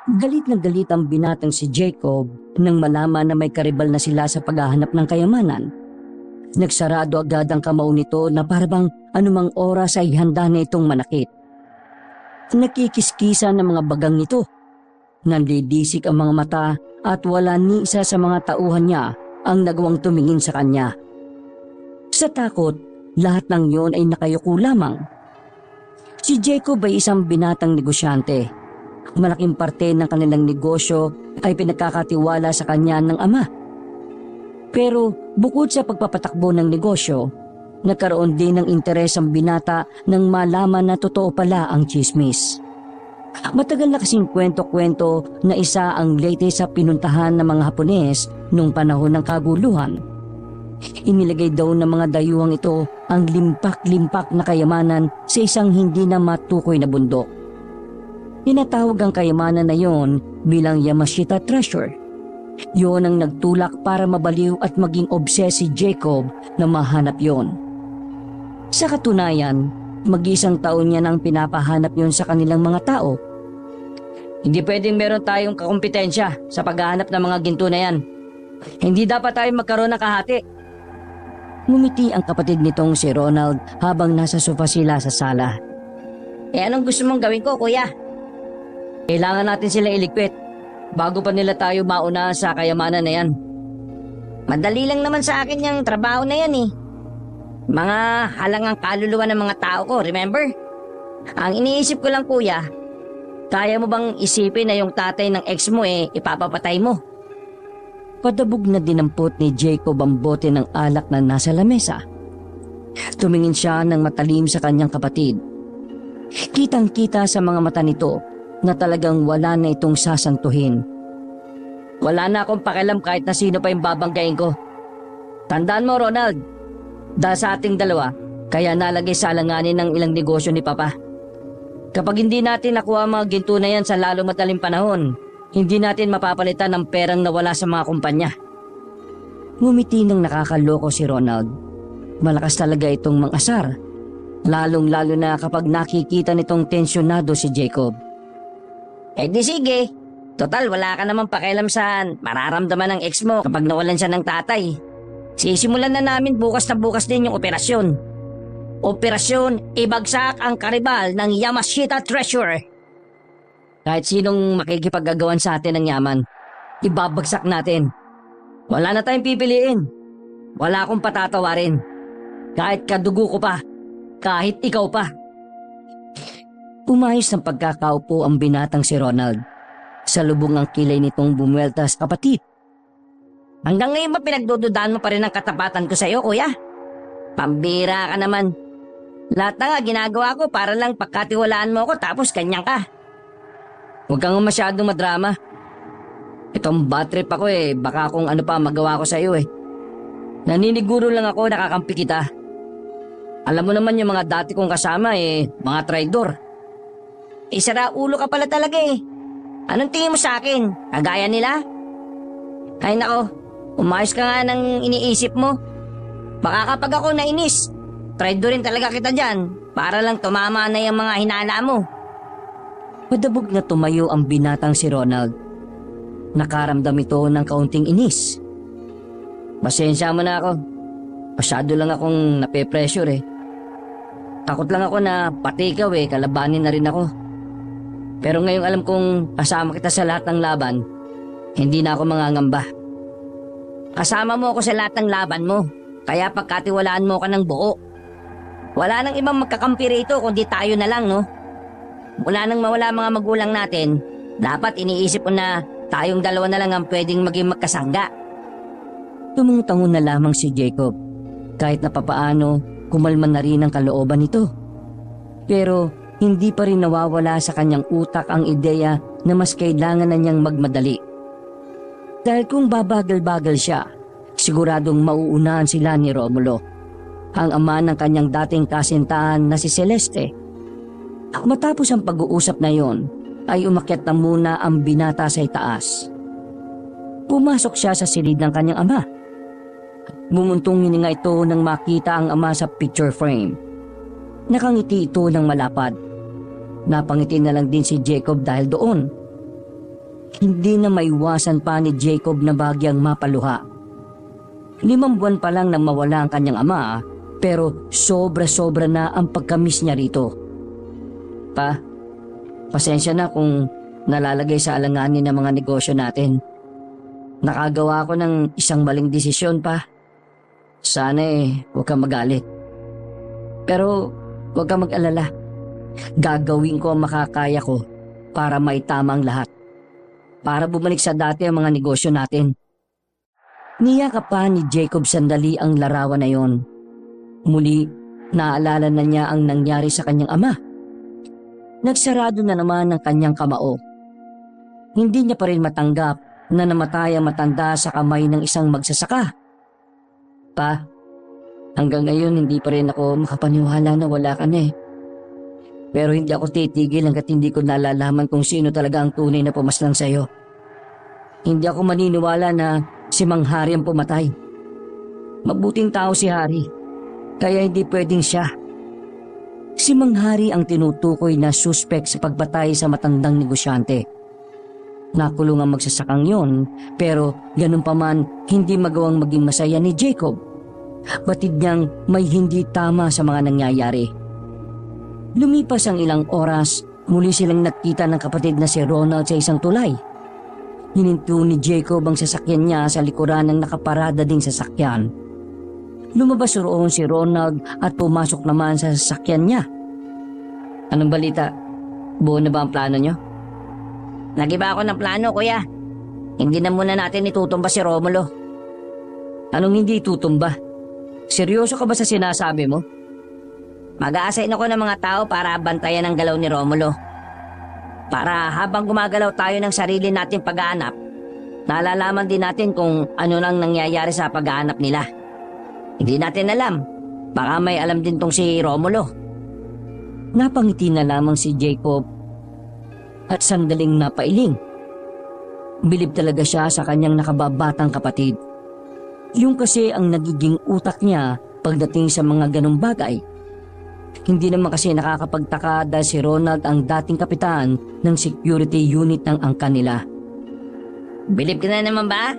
Galit na galit ang binatang si Jacob nang malaman na may karibal na sila sa paghahanap ng kayamanan. Nagsarado agad ang kamao nito na parabang anumang oras ay handa na itong manakit. Nakikiskisa ng mga bagang ito. Nandidisik ang mga mata at wala ni isa sa mga tauhan niya ang nagawang tumingin sa kanya. Sa takot, lahat ng yon ay nakayuko lamang. Si Jacob ay isang binatang negosyante. Malaking parte ng kanilang negosyo ay pinagkakatiwala sa kanya ng ama. Pero bukod sa pagpapatakbo ng negosyo, nagkaroon din ng interes ang binata nang malaman na totoo pala ang tsismis. Matagal na kasing kwento-kwento na isa ang latest sa pinuntahan ng mga Hapones noong panahon ng kaguluhan. Inilagay daw ng mga dayuhang ito ang limpak-limpak na kayamanan sa isang hindi na matukoy na bundok. Tinatawag ang kayamanan na yon bilang Yamashita Treasure. Yon ang nagtulak para mabaliw at maging obses si Jacob na mahanap yon. Sa katunayan, mag-isang taon niya nang pinapahanap yon sa kanilang mga tao. Hindi pwedeng meron tayong kakumpetensya sa paghahanap ng mga ginto na yan. Hindi dapat tayo magkaroon ng kahati. Ngumiti ang kapatid nitong si Ronald habang nasa sofa sila sa sala. Anong gusto mong gawin ko, kuya? Kailangan natin sila iligpit bago pa nila tayo mauna sa kayamanan na yan. Madali lang naman sa akin yung trabaho na yan eh. Mga halangang kaluluwa ng mga tao ko, remember? Ang iniisip ko lang, kuya, kaya mo bang isipin na yung tatay ng ex mo ipapapatay mo? Padabog na dinampot ni Jacob ang bote ng alak na nasa lamesa. Tumingin siya ng matalim sa kanyang kapatid. Kitang-kita sa mga mata nito na talagang wala na itong sasantuhin. Wala na akong pakialam kahit na sino pa yung babanggain ko. Tandaan mo, Ronald, dahil sa ating dalawa, kaya nalagay sa alanganin ng ilang negosyo ni Papa. Kapag hindi natin nakuha ang mga ginto na yan sa lalo madaling panahon, hindi natin mapapalitan ng perang nawala sa mga kumpanya. Ngumiti ng nakakaloko si Ronald. Malakas talaga itong mang-asar, lalong-lalo na kapag nakikita nitong tensyonado si Jacob. Di sige, total wala ka namang pakialam sa mararamdaman ng ex mo kapag nawalan siya ng tatay. Sisimulan na namin bukas na bukas din yung operasyon. Operasyon Ibagsak ang Karibal ng Yamashita Treasure. Kahit sinong makikipag-agawan sa atin ng yaman, ibabagsak natin. Wala na tayong pipiliin. Wala akong patatawarin. Kahit kadugo ko pa. Kahit ikaw pa. Umayos ng pagkakaupo ang binatang si Ronald. Sa lubong ang kilay nitong bumueltas kapatid. Hanggang ngayon ba pinagdududaan mo pa rin ang katapatan ko sa iyo, kuya? Pambira ka naman. Lahat na nga ginagawa ko para lang pagkatiwalaan mo ako tapos kanyang ka. Huwag kang masyadong madrama. Itong bad trip ako baka kung ano pa magawa ko sa iyo Naniniguro lang ako nakakampi kita. Alam mo naman yung mga dati kong kasama mga traidor. Sara ulo ka pala talaga Anong tingin mo sa akin? Kagaya nila? Ay nako, umayos ka nga ng iniisip mo. Baka kapag ako nainis, traidor rin talaga kita dyan para lang tumama na yung mga hinala mo. Padabog na tumayo ang binatang si Ronald. Nakaramdam ito ng kaunting inis. Pasensya mo na ako. Masyado lang akong nape-pressure Takot lang ako na pati ikaw kalabanin na rin ako. Pero ngayong alam kong kasama kita sa lahat ng laban, hindi na ako mangangamba. Kasama mo ako sa lahat ng laban mo, kaya pagkatiwalaan mo ka ng buo. Wala nang ibang magkakampi rito kundi tayo na lang, no? Mula nang mawala mga magulang natin, dapat iniisip ko na tayong dalawa na lang ang pwedeng maging magkasangga. Tumutangon na lamang si Jacob, kahit na papaano kumalman na rin ang kalooban nito. Pero hindi pa rin nawawala sa kanyang utak ang ideya na mas kailangan na niyang magmadali. Dahil kung babagal-bagal siya, siguradong mauunahan sila ni Romulo, ang ama ng kanyang dating kasintahan na si Celeste. Matapos ang pag-uusap na yon, ay umakyat na muna ang binata sa itaas. Pumasok siya sa silid ng kanyang ama. Bumuntong hininga ito nang makita ang ama sa picture frame. Nakangiti ito ng malapad. Napangiti na lang din si Jacob dahil doon. Hindi na maiwasan pa ni Jacob na bagyang mapaluha. 5 buwan pa lang nang mawala ang kanyang ama, pero sobra-sobra na ang pagkamiss niya rito. Pa, pasensya na kung nalalagay sa alanganin ng mga negosyo natin. Nakagawa ko ng isang maling desisyon, pa. Sana huwag kang magalit. Pero huwag kang mag-alala. Gagawin ko ang makakaya ko para maitama ang lahat. Para bumalik sa dati ang mga negosyo natin. Niyakap pa ni Jacob sandali ang larawan na yon. Muli, naalala na niya ang nangyari sa kanyang ama. Nagsarado na naman ang kanyang kamao. Hindi niya pa rin matanggap na namatay ang matanda sa kamay ng isang magsasaka. Pa, hanggang ngayon hindi pa rin ako makapaniwala na wala ka na. Pero hindi ako titigil hanggat hindi ko nalalaman kung sino talaga ang tunay na pumaslang sa'yo. Hindi ako maniniwala na si Mang Hari ang pumatay. Mabuting tao si Hari, kaya hindi pwedeng siya. Si Mang Hari ang tinutukoy na suspect sa pagpatay sa matandang negosyante. Nakulong ang magsasakang yon, pero ganun pa man hindi magawang maging masaya ni Jacob. Batid niyang may hindi tama sa mga nangyayari. Lumipas ang ilang oras, muli silang nakita ng kapatid na si Ronald sa isang tulay. Hininto ni Jacob ang sasakyan niya sa likuran ng nakaparada ding sasakyan. Lumabas roon si Ronald at pumasok naman sa sasakyan niya. Anong balita? Buo na ba ang plano niyo? Nagiba ako ng plano, kuya. Hindi na muna natin itutumba si Romulo. Anong hindi tutumba? Seryoso ka ba sa sinasabi mo? Mag-a-assign ako ng mga tao para bantayan ang galaw ni Romulo. Para habang gumagalaw tayo ng sarili nating pag-aanap, nalalaman din natin kung ano nang nangyayari sa pag-aanap nila. Hindi natin alam. Baka may alam din tong si Romulo. Napangiti na lamang si Jacob at sandaling napailing. Bilib talaga siya sa kanyang nakababatang kapatid. Yung kasi ang nagiging utak niya pagdating sa mga ganong bagay. Hindi naman kasi nakakapagtaka dahil si Ronald ang dating kapitan ng security unit ng angkan nila. Bilib ka na naman ba?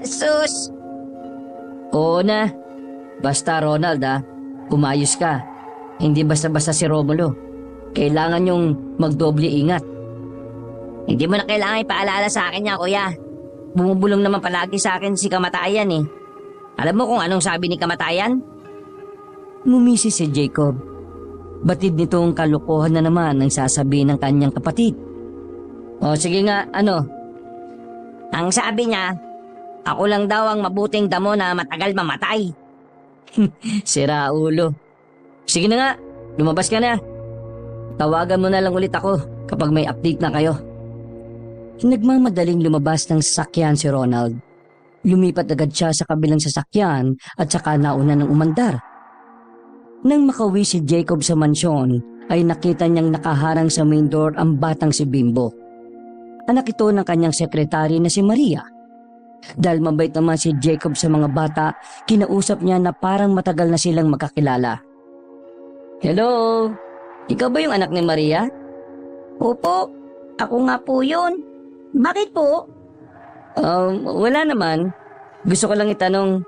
Sus! Oo na. Basta Ronald umayos ka. Hindi basta-basta si Romulo. Kailangan yung magdoble ingat. Hindi mo na kailangan ipaalala sa akin niya, kuya. Bumubulong naman palagi sa akin si Kamatayan eh. Alam mo kung anong sabi ni Kamatayan? Ngumisi si Jacob. Batid nitong kalokohan na naman ang sasabihin ng kanyang kapatid. O sige nga, ano? Ang sabi niya, ako lang daw ang mabuting damo na matagal mamatay. Sira ulo. Sige na nga, lumabas ka na. Tawagan mo na lang ulit ako kapag may update na kayo. Nagmamadaling lumabas ng sasakyan si Ronald. Lumipat agad siya sa kabilang sasakyan at saka nauna ng umandar. Nang makauwi si Jacob sa mansyon, ay nakita niyang nakaharang sa main door ang batang si Bimbo. Anak ito ng kanyang sekretary na si Maria. Dahil mabait naman si Jacob sa mga bata, kinausap niya na parang matagal na silang magkakilala. Hello! Ikaw ba yung anak ni Maria? Opo, ako nga po yun. Bakit po? Wala naman. Gusto ko lang itanong,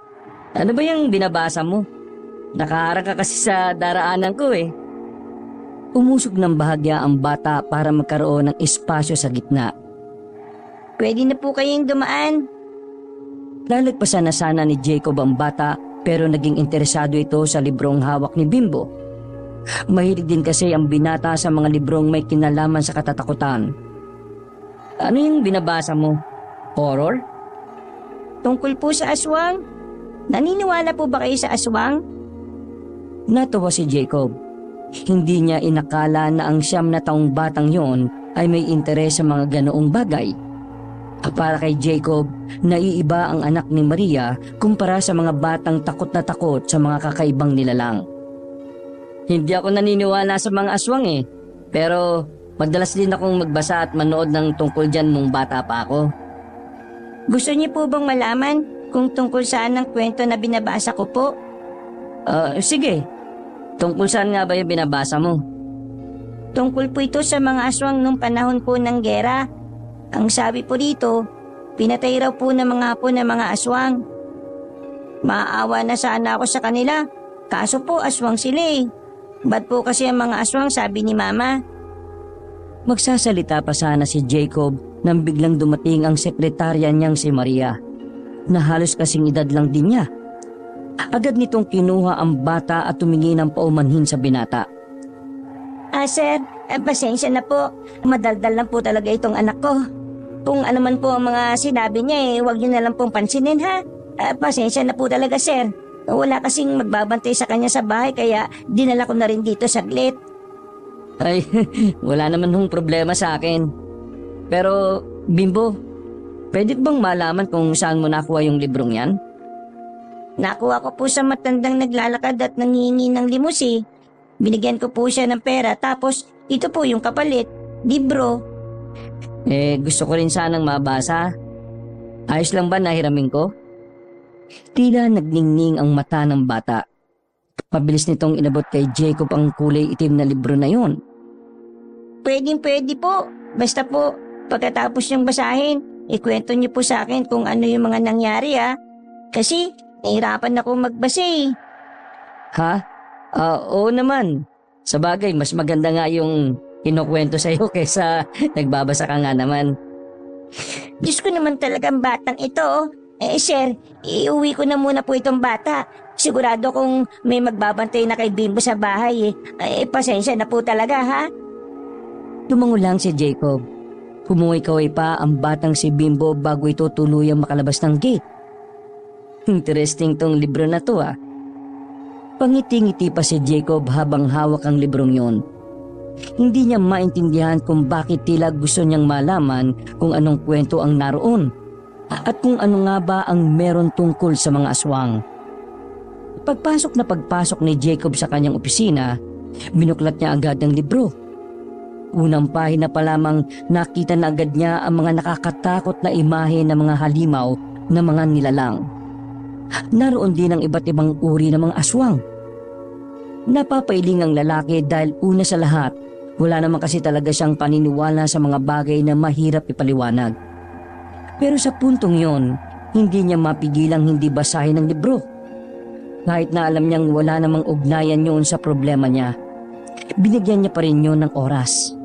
ano ba yung binabasa mo? Nakaharang ka kasi sa daraanan ko eh. Umusog ng bahagya ang bata para magkaroon ng espasyo sa gitna. Pwede na po kayong dumaan. Lalagpasan na sana ni Jacob ang bata pero naging interesado ito sa librong hawak ni Bimbo. Mahilig din kasi ang binata sa mga librong may kinalaman sa katatakutan. Ano yung binabasa mo? Horror? Tungkol po sa aswang? Naniniwala po ba kayo sa aswang? Natawa si Jacob. Hindi niya inakala na ang 9 na taong batang yon ay may interes sa mga ganoong bagay. Para kay Jacob, naiiba ang anak ni Maria kumpara sa mga batang takot na takot sa mga kakaibang nilalang. Hindi ako naniniwala sa mga aswang eh, pero madalas din akong magbasa at manood ng tungkol dyan nung bata pa ako. Gusto niyo po bang malaman kung tungkol saan ang kwento na binabasa ko po? Sige. Tungkol saan nga ba yung binabasa mo? Tungkol po ito sa mga aswang nung panahon po ng gera. Ang sabi po dito, pinatay raw po ng mga apo ng mga aswang. Maawa na sana ako sa kanila, kaso po aswang sila eh. Ba't po kasi ang mga aswang, sabi ni Mama? Magsasalita pa sana si Jacob nang biglang dumating ang sekretarya niyang si Maria, na halos kasing edad lang din niya. Agad nitong kinuha ang bata at tumingin ng paumanhin sa binata. Sir, pasensya na po. Madaldal lang po talaga itong anak ko. Kung ano man po ang mga sinabi niya huwag niyo na lang pong pansinin ha. Pasensya na po talaga sir. Wala kasing magbabantay sa kanya sa bahay kaya dinala ko na rin dito saglit. Ay, wala naman hong problema sa akin. Pero, Bimbo, pwede bang malaman kung saan mo nakuha yung librong yan? Nakuha ko po sa matandang naglalakad at nangingi ng limusi. Binigyan ko po siya ng pera tapos ito po yung kapalit, libro. Gusto ko rin sanang mabasa. Ayos lang ba nahiramin ko? Tila nagningning ang mata ng bata. Mabilis nitong inabot kay Jacob ang kulay itim na libro na yon. Pwede po. Basta po, pagkatapos niyang basahin, ikwento niyo po sa akin kung ano yung mga nangyari Kasi, nahirapan ako magbasa Ha? Oo naman. Sa bagay, mas maganda nga yung kinukwento sa'yo kaysa nagbabasa ka nga naman. Diyos ko naman talagang batang ito. Sir, iuwi ko na muna po itong bata. Sigurado kung may magbabantay na kay Bimbo sa bahay pasensya na po talaga ha. Tumango lang si Jacob. Humuwi-kaway pa ang batang si Bimbo bago ito tuluyang makalabas ng gate. Interesting tong libro na to Pangiti-ngiti pa si Jacob habang hawak ang librong yon. Hindi niya maintindihan kung bakit tila gusto niyang malaman kung anong kwento ang naroon at kung ano nga ba ang meron tungkol sa mga aswang. Pagpasok ni Jacob sa kanyang opisina, binuklat niya agad ang libro. Unang pahina pa lamang nakita na agad niya ang mga nakakatakot na imahe ng mga halimaw na mga nilalang. Naroon din ang iba't ibang uri ng mga aswang. Napapailing ang lalaki dahil una sa lahat, wala naman kasi talaga siyang paniniwala sa mga bagay na mahirap ipaliwanag. Pero sa puntong yon, hindi niya mapigilang hindi basahin ang libro. Kahit na alam niyang wala namang ugnayan yun sa problema niya, binigyan niya pa rin yun ng oras.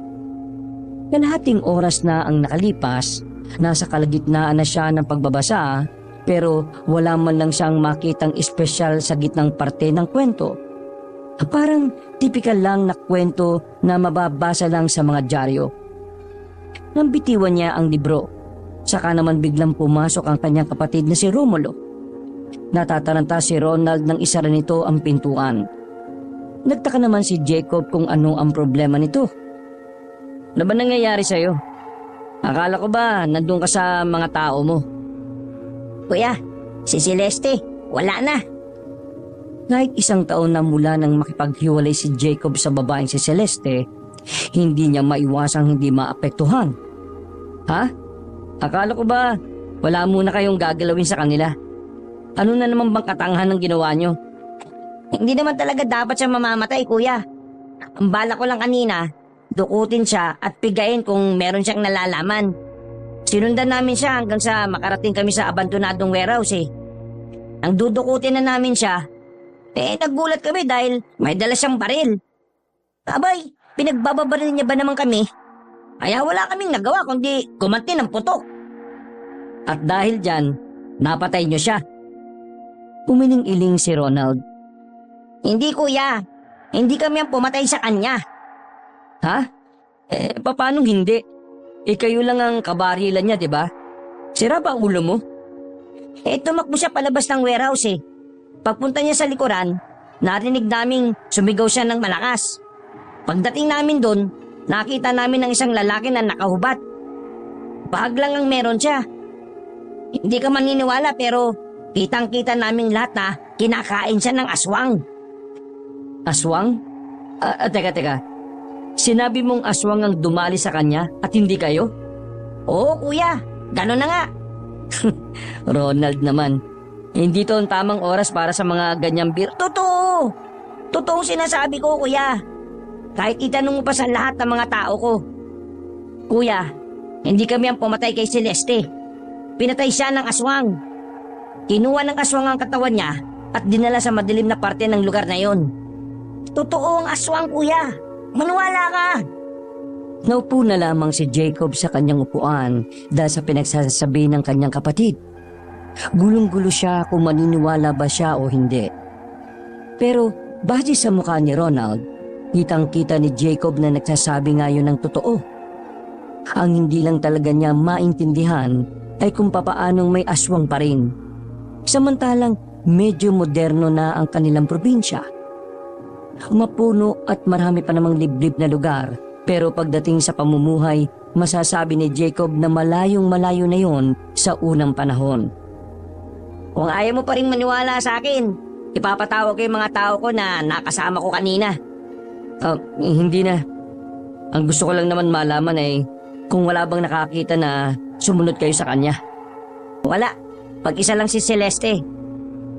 Kalahating oras na ang nakalipas, nasa kalagitnaan na siya ng pagbabasa, pero wala man lang siyang makitang espesyal sa gitnang parte ng kwento. Parang tipikal lang na kwento na mababasa lang sa mga dyaryo. Nang bitiwan niya ang libro, saka naman biglang pumasok ang kanyang kapatid na si Romulo. Natataranta si Ronald nang isara nito ang pintuan. Nagtaka naman si Jacob kung ano ang problema nito. Ano ba nangyayari sa'yo? Akala ko ba nandun ka sa mga tao mo? Kuya, si Celeste, wala na. Kahit 1 taon na mula nang makipaghiwalay si Jacob sa babaeng si Celeste, hindi niya maiwasang hindi maapektuhan. Ha? Akala ko ba wala muna kayong gagalawin sa kanila? Ano na naman bang katangahan ng ginawa niyo? Hindi naman talaga dapat siya mamamatay, kuya. Ang bala ko lang kanina, dukutin siya at pigain kung meron siyang nalalaman. Sinundan namin siya hanggang sa makarating kami sa abandonadong warehouse Nang dudukutin na namin siya, naggulat kami dahil may dala siyang baril. Abay, pinagbababaril niya ba naman kami? Kaya wala kaming nagawa kundi gumanti ng putok. At dahil dyan, napatay niyo siya. Umiling-iling si Ronald. Hindi kuya, hindi kami ang pumatay sa kanya. Ha? Paano hindi? Kayo lang ang kabarilan niya, di ba? Sira ba ang ulo mo? Tumakbo siya palabas ng warehouse Pagpunta niya sa likuran, narinig naming sumigaw siya ng malakas. Pagdating namin doon, nakita namin ng isang lalaki na nakahubad. Bahag lang ang meron siya. Hindi ka maniniwala pero kitang-kita naming lahat na kinakain siya ng aswang. Aswang? Teka. Sinabi mong aswang ang dumali sa kanya at hindi kayo? Oo kuya, gano'n na nga. Ronald naman. Hindi to ang tamang oras para sa mga ganyang Totoo! Totoong sinasabi ko, kuya. Kahit itanong mo pa sa lahat ng mga tao ko. Kuya, Hindi kami ang pumatay kay Celeste. Pinatay siya ng aswang. Kinuha ng aswang ang katawan niya at dinala sa madilim na parte ng lugar na yon. Totoo ang aswang, kuya. Maniwala ka. Naupo na lamang si Jacob sa kanyang upuan dahil sa pinagsasabi ng kanyang kapatid. Gulong-gulo siya kung maniniwala ba siya o hindi. Pero base sa mukha ni Ronald, kitang-kita ni Jacob na nagsasabi ngayon ng totoo. Ang hindi lang talaga niya maintindihan ay kung papaanong may aswang pa rin. Samantalang medyo moderno na ang kanilang probinsya. Mapuno at marami pa namang liblib na lugar. Pero pagdating sa pamumuhay, masasabi ni Jacob na malayong-malayo na yon sa unang panahon. Kung ayaw mo pa rin maniwala sa akin, ipapatawag ko yung mga tao ko na nakasama ko kanina. Hindi na. Ang gusto ko lang naman malaman ay kung wala bang nakakita na sumunod kayo sa kanya. Wala. Pag-isa lang si Celeste.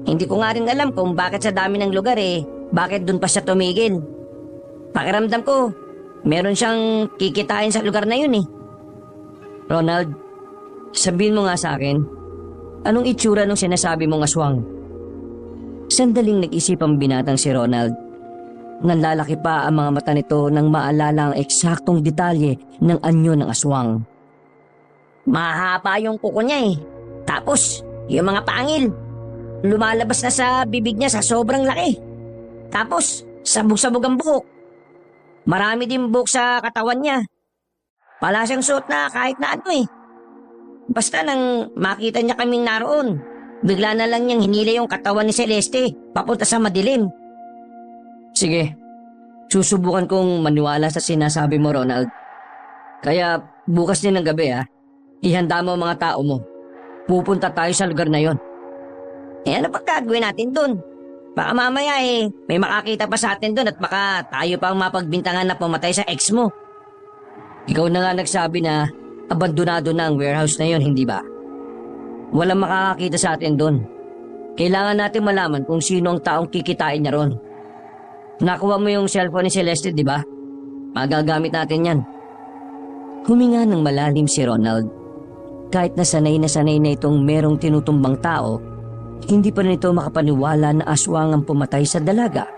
Hindi ko nga rin alam kung bakit sa dami ng lugar bakit dun pa siya tumigil. Pakiramdam ko, meron siyang kikitain sa lugar na yun Ronald, sabihin mo nga sa akin, anong itsura nung sinasabi mong aswang? Sandaling nag-isip ang binatang si Ronald. Nanlalaki pa ang mga mata nito nang maalala ang eksaktong detalye ng anyo ng aswang. Mahaba yung kuko niya Tapos, yung mga pangil, lumalabas na sa bibig niya sa sobrang laki. Tapos, sabog-sabog ang buhok. Marami din buhok sa katawan niya. Wala siyang suot na kahit na ano Basta nang makita niya kaming naroon, bigla na lang niyang hinila yung katawan ni Celeste papunta sa madilim. Sige, susubukan kong maniwala sa sinasabi mo, Ronald. Kaya bukas din ng gabi ihanda mo ang mga tao mo. Pupunta tayo sa lugar na yon. Ano pa gagawin natin dun? Baka mamaya may makakita pa sa atin dun at baka tayo pa ang mapagbintangan na pumatay sa ex mo. Ikaw na nga nagsabi na abandonado na ang warehouse na yon, hindi ba? Walang makakakita sa atin dun. Kailangan natin malaman kung sino ang taong kikitain niya ron. Nakuha mo yung cellphone ni Celeste, di ba? Magagamit natin yan. Huminga ng malalim si Ronald. Kahit na sanay na itong merong tinutumbang tao, hindi pa rin ito makapaniwala na aswang ang pumatay sa dalaga.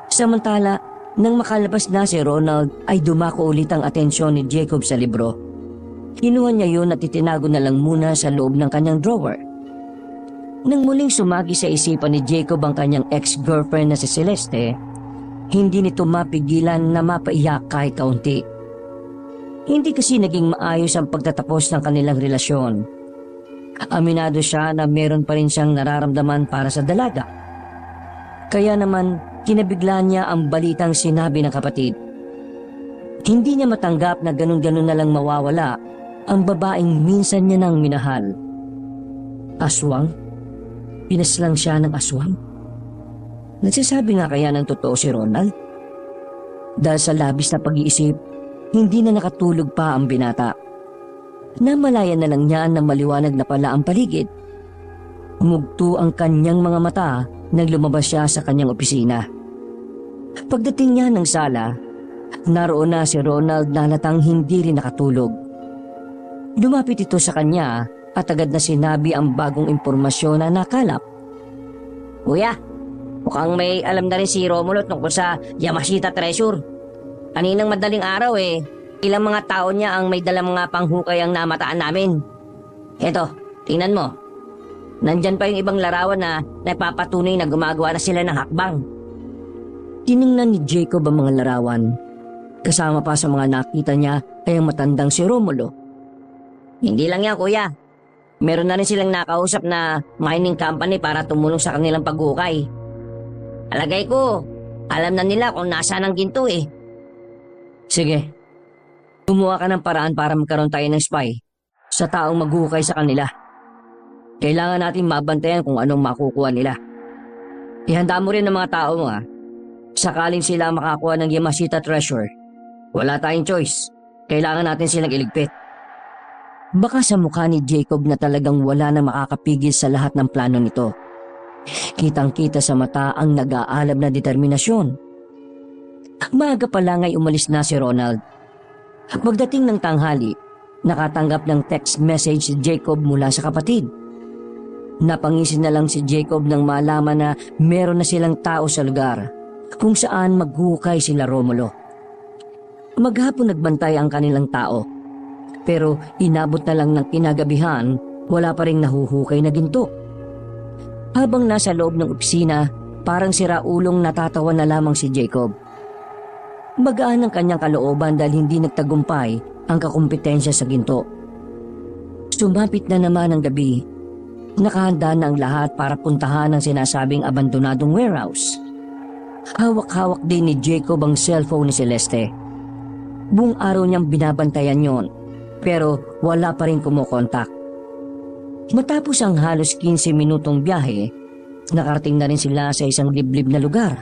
Samantala, nang makalabas na si Ronald ay dumako ulit ang atensyon ni Jacob sa libro. Kinuha niya yun at itinago na lang muna sa loob ng kanyang drawer. Nang muling sumagi sa isipan ni Jacob ang kanyang ex-girlfriend na si Celeste, hindi nito mapigilan na mapaiyak kahit kaunti. Hindi kasi naging maayos ang pagtatapos ng kanilang relasyon. Aminado siya na meron pa rin siyang nararamdaman para sa dalaga. Kaya naman, kinabigla niya ang balitang sinabi ng kapatid. Hindi niya matanggap na ganun-ganun na lang mawawala ang babaeng minsan niya nang minahal. Aswang? Pinaslang siya ng aswang? Nagsasabi nga kaya ng totoo si Ronald? Dahil sa labis na pag-iisip, hindi na nakatulog pa ang binata. Namalayan na lang niya na maliwanag na pala ang paligid. Umugto ang kanyang mga mata nang lumabas siya sa kanyang opisina. Pagdating niya ng sala, naroon na si Ronald na halatang hindi rin nakatulog. Lumapit ito sa kanya at agad na sinabi ang bagong impormasyon na nakalap. Kuya, mukhang may alam na rin si Romulo tungkol sa Yamashita Treasure. Kaninang madaling araw ilang mga tao niya ang may dalang mga panghukay ang namataan namin. Eto, tingnan mo. Nandyan pa yung ibang larawan na nagpapatunay na gumagawa na sila ng hakbang. Tiningnan ni Jacob ang mga larawan. Kasama pa sa mga nakita niya ay ang matandang si Romulo. Hindi lang yan, kuya. Meron na rin silang nakausap na mining company para tumulong sa kanilang paghukay. Alagay ko, alam na nila kung nasaan ang ginto Sige, gumawa ka ng paraan para magkaroon tayo ng spy sa taong maghukay sa kanila. Kailangan natin mabantayan kung anong makukuha nila. Ihanda mo rin ang mga tao mo Sakaling sila makakuha ng Yamashita Treasure, wala tayong choice. Kailangan natin silang iligpit. Baka sa mukha ni Jacob na talagang wala na makakapigil sa lahat ng plano nito. Kitang-kita sa mata ang nag-aalab na determinasyon. Maaga pa lang ay umalis na si Ronald. Pagdating ng tanghali, nakatanggap ng text message si Jacob mula sa kapatid. Napangisin na lang si Jacob nang malaman na meron na silang tao sa lugar kung saan maghuhukay sila Romulo. Maghapon nagbantay ang kanilang tao, pero inabot na lang ng kinagabihan, wala pa rin nahuhukay na ginto. Habang nasa loob ng opisina, parang siraulong natatawa na lamang si Jacob. Magaan ang kanyang kalooban dahil hindi nagtagumpay ang kakumpetensya sa ginto. Sumapit na naman ang gabi. Nakahanda na ang lahat para puntahan ang sinasabing abandonadong warehouse. Hawak-hawak din ni Jacob ang cellphone ni Celeste. Buong araw niyang binabantayan yon, pero wala pa rin kumokontak. Matapos ang halos 15 minutong biyahe, nakarating na rin sila sa isang liblib na lugar.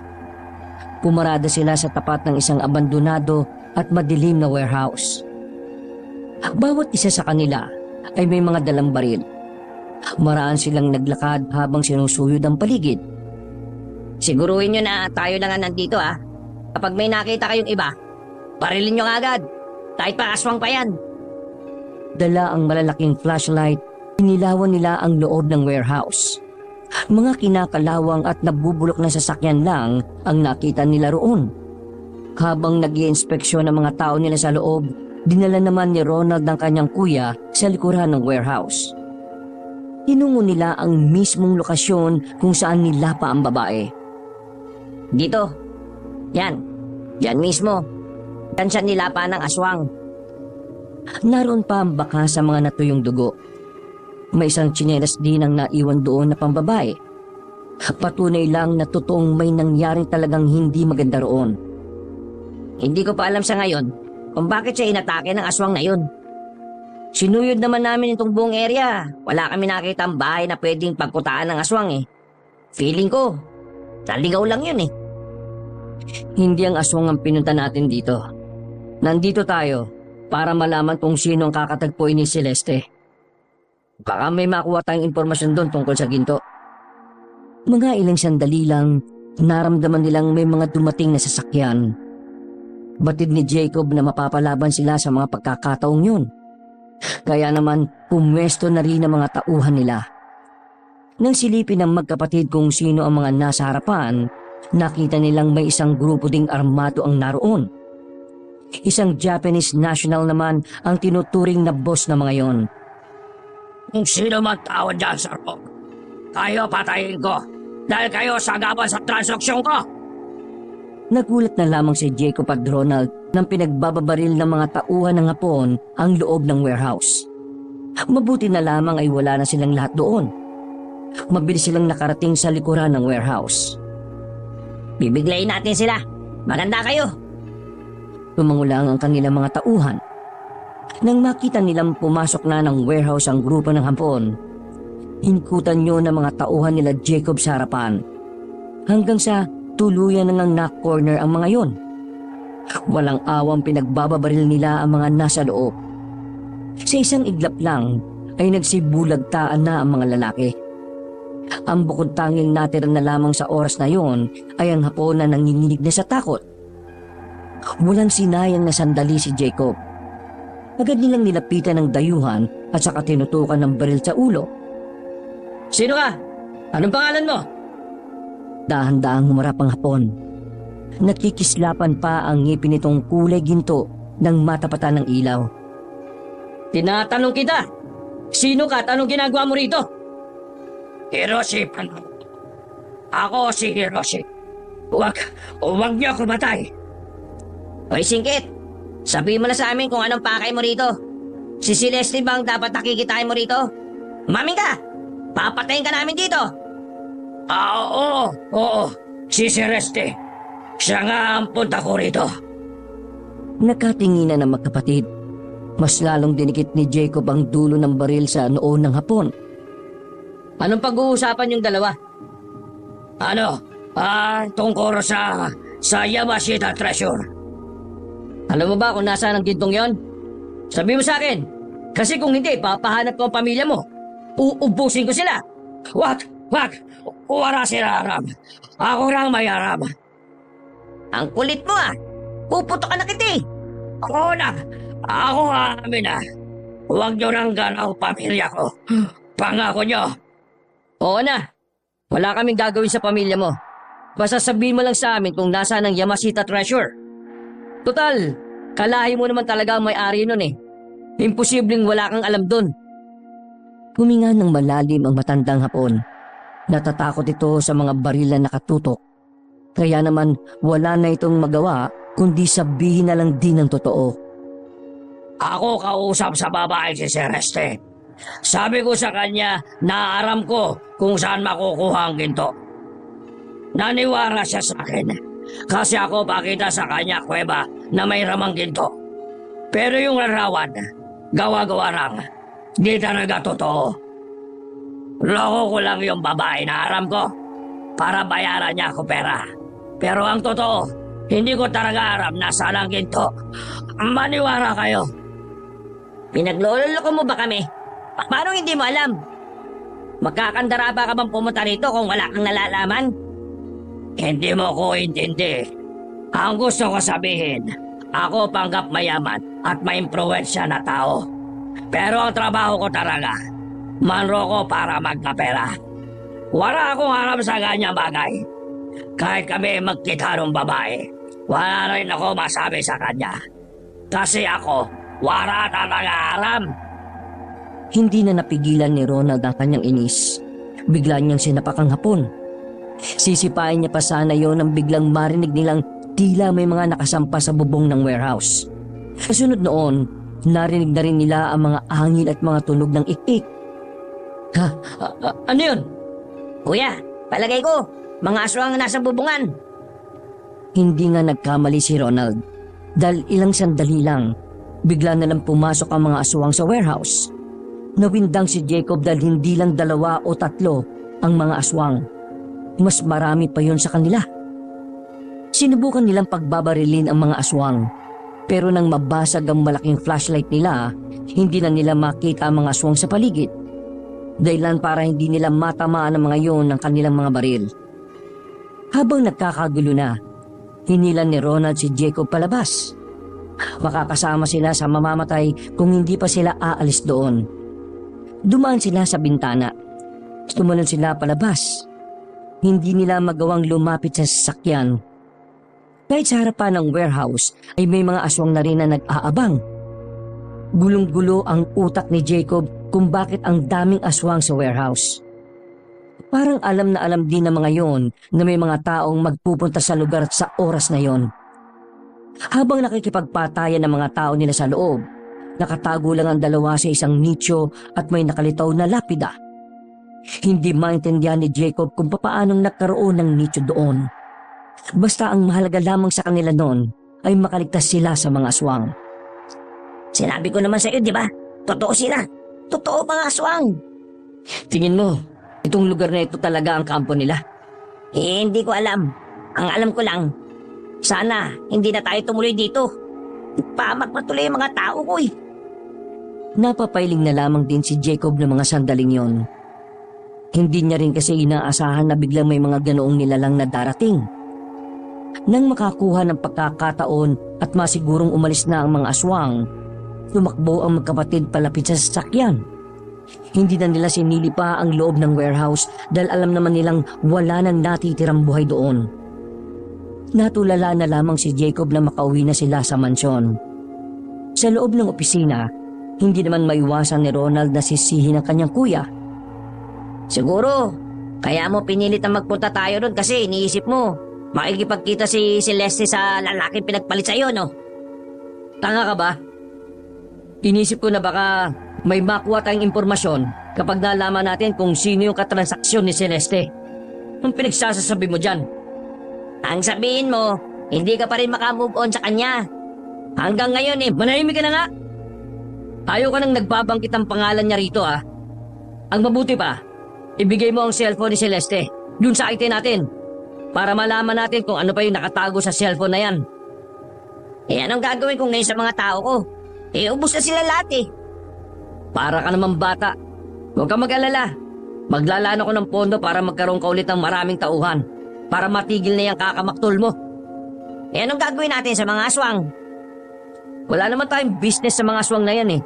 Pumarada sila sa tapat ng isang abandonado at madilim na warehouse. Bawat isa sa kanila ay may mga dalang baril. Maraan silang naglakad habang sinusuyod ang paligid. Siguruhin nyo na tayo lang ang nandito Kapag may nakita kayong iba, barilin nyo agad. Kahit pa aswang pa yan. Dala ang malalaking flashlight, inilawan nila ang loob ng warehouse. Mga kinakalawang at nabubulok na sasakyan lang ang nakita nila roon. Habang nag-iinspeksyon ang mga tao nila sa loob, dinala naman ni Ronald ang kanyang kuya sa likuran ng warehouse. Tinungo nila ang mismong lokasyon kung saan nilapa ang babae. Dito. Yan. Yan mismo. Yan siya nilapa ng aswang. Naroon pa ang baka sa mga natuyong dugo. May isang tsinelas din ang naiwan doon na pambabae. Patunay lang na totoong may nangyaring talagang hindi maganda roon. Hindi ko pa alam sa ngayon kung bakit siya inatake ng aswang na yun. Sinuyod naman namin itong buong area. Wala kami nakita ang bahay na pwedeng pagkutaan ng aswang Feeling ko, naligaw lang yun Hindi ang aswang ang pinunta natin dito. Nandito tayo para malaman kung sino ang kakatagpuin ni Celeste. Baka may makuha tayong impormasyon doon tungkol sa ginto. Mga ilang sandali lang, naramdaman nilang may mga dumating na sasakyan. Batid ni Jacob na mapapalaban sila sa mga pagkakataong yun. Kaya naman pumwesto na rin ang mga tauhan nila. Nang silipin ng magkapatid kung sino ang mga nasa harapan, nakita nilang may isang grupo ding armado ang naroon. Isang Japanese national naman ang tinuturing na boss ng mga yon. Kung sino man tao dyan sa room, kayo patayin ko dahil kayo sagapan sa transaksyon ko. Nagulat na lamang si Jacob at Ronald nang pinagbababaril ng mga tauhan ng Hapon ang loob ng warehouse. Mabuti na lamang ay wala na silang lahat doon. Mabilis silang nakarating sa likuran ng warehouse. Bibiglayin natin sila. Maganda kayo. Tumangulang ang kanilang mga tauhan. Nang makita nilang pumasok na ng warehouse ang grupo ng Hapon, hinkutan nyo ng mga tauhan nila Jacob sa harapan. Hanggang sa tuluyan na ng knock-corner ang mga yon. Walang awang pinagbababaril nila ang mga nasa loob. Sa isang iglap lang ay nagsibulagtaan na ang mga lalaki. Ang bukod tanging natira na lamang sa oras na yon ay ang Hapon na nanginginig na sa takot. Walang sinayang na sandali si Jacob. Agad nilang nilapitan ng dayuhan at saka tinutukan ng baril sa ulo. Sino ka? Anong pangalan mo? Dahan-dahang humarap ang Hapon. Nakikislapan pa ang ngipin nitong kulay ginto ng matapatan ng ilaw. Tinatanong kita, sino ka at anong ginagawa mo rito? Hiroshi Pano. Ako si Hiroshi. Huwag niyo ako matay. Hoy, Singkit. Sabihin mo na sa amin kung anong pakay mo rito. Si Celeste bang dapat nakikitain mo rito? Maming ka! Papatayin ka namin dito! Oo. Si Celeste. Siya nga ang punta ko rito. Nakatinginan ng magkapatid. Mas lalong dinikit ni Jacob ang dulo ng baril sa noo ng Hapon. Anong pag-uusapan yung dalawa? Tungkol sa Yamashita Treasure. Alam mo ba kung nasaan ang gintong yon? Sabi mo sa akin. Kasi kung hindi, papahanap ko ang pamilya mo. Uubusin ko sila. Wag! Wala sila aram. Ako lang may aram. Ang kulit mo Puputo ka na kita Ako nga amin Huwag nyo nang ganaw pamilya ko. Pangako nyo. Oo na. Wala kaming gagawin sa pamilya mo. Basta sabihin mo lang sa amin kung nasaan ang Yamashita Treasure. Total, kalahi mo naman talaga ang may-ari nun eh. Imposibleng wala kang alam dun. Huminga ng malalim ang matandang Hapon. Natatakot ito sa mga baril na nakatutok. Kaya naman wala na itong magawa kundi sabihin na lang din ang totoo. Ako kausap sa babae si Celeste. Sabi ko sa kanya na aram ko kung saan makukuha ang ginto. Naniwara siya sa akin kasi ako pakita sa kanya kuweba na may ramang ginto. Pero yung larawan, gawa-gawa lang. Di talaga totoo. Loko ko lang yung babae na aram ko para bayaran niya ako pera. Pero ang totoo, hindi ko talaga aram na saan ang ginto. Maniwara kayo. Pinagloloko mo ba kami? Paano hindi mo alam? Magkakandara ba ka bang pumunta rito kung wala kang nalalaman? Hindi mo ko intindi. Ang gusto ko sabihin, ako panggap mayaman at maimpluwensya na tao. Pero ang trabaho ko talaga, manroko para magkapera. Wala akong harap sa ganyang bagay. Kahit kami magkita ng babae, wala rin ako masabi sa kanya. Kasi ako, wala talaga alam. Hindi na napigilan ni Ronald ang kanyang inis. Bigla niyang sinapak ang Hapon. Sisipain niya pa sana yon nang biglang marinig nilang tila may mga nakasampa sa bubong ng warehouse. Kasunod noon, narinig na rin nila ang mga hangin at mga tunog ng ik-ik. Ano yun? Kuya, palagay ko, mga aswang nasa bubungan. Hindi nga nagkamali si Ronald. Dahil ilang sandali lang, bigla na lang pumasok ang mga aswang sa warehouse. Nawindang si Jacob dahil hindi lang 2 o 3 ang mga aswang. Mas marami pa yon sa kanila. Sinubukan nilang pagbabarilin ang mga aswang. Pero nang mabasag ang malaking flashlight nila, hindi na nila makita ang mga aswang sa paligid. Dahilan para hindi nila matamaan ang mga yon ng kanilang mga baril. Habang nagkakagulo na, hinilan ni Ronald si Jacob palabas. Makakasama sila sa mamamatay kung hindi pa sila aalis doon. Dumaan sila sa bintana. Tumalon sila palabas. Hindi nila magawang lumapit sa sasakyan. Kahit sa harapan ng warehouse ay may mga aswang na rin na nag-aabang. Gulong-gulo ang utak ni Jacob kung bakit ang daming aswang sa warehouse. Parang alam na alam din ng mga yon na may mga taong magpupunta sa lugar sa oras na yon. Habang nakikipagpatayan ng mga tao nila sa loob, nakatago lang ang 2 sa isang nicho at may nakalitaw na lapida. Hindi maintindihan ni Jacob kung papaanong nagkaroon ng nicho doon. Basta ang mahalaga lamang sa kanila noon ay makaligtas sila sa mga aswang. Sinabi ko naman sa iyo, di ba? Totoo sila. Totoo mga aswang. Tingin mo, itong lugar na ito talaga ang kampo nila? Hindi ko alam. Ang alam ko lang, sana hindi na tayo tumuloy dito. Pamak patuloy ang mga tao ko eh. Napapailing na lamang din si Jacob ng mga sandaling yon. Hindi niya rin kasi inaasahan na biglang may mga ganoong nilalang na darating. Nang makakuha ng pagkakataon at masigurong umalis na ang mga aswang, tumakbo ang magkapatid palapit sa sasakyan. Hindi na nila sinili pa ang loob ng warehouse dahil alam naman nilang wala nang natitirang buhay doon. Natulala na lamang si Jacob na makauwi na sila sa mansyon. Sa loob ng opisina, hindi naman maiwasan ni Ronald na sisihin ang kanyang kuya. Siguro, kaya mo pinilit na magpunta tayo doon kasi iniisip mo, makikipagkita si Celeste sa lalaking pinagpalit sa'yo, no? Tanga ka ba? Inisip ko na baka may makuha tayong impormasyon kapag nalaman natin kung sino yung katransaksyon ni Celeste. Anong pinagsasasabi mo dyan? Ang sabihin mo, hindi ka pa rin makamove on sa kanya. Hanggang ngayon eh, Manahimik ka na nga! Ayaw ka nang nagbabangkit ang pangalan niya rito Ang mabuti pa, ibigay mo ang cellphone ni Celeste. Dun sa IT natin. Para malaman natin kung ano pa yung nakatago sa cellphone na yan. eh anong gagawin ko ngayon sa mga tao ko? Eh ubos na sila lahat eh. Para ka naman bata. Huwag kang mag-alala. Maglalaan ako ng pondo para magkaroon ka ulit ng maraming tauhan. Para matigil na yung kakamaktol mo. Eh anong gagawin natin sa mga aswang? Wala naman tayong business sa mga aswang na yan eh.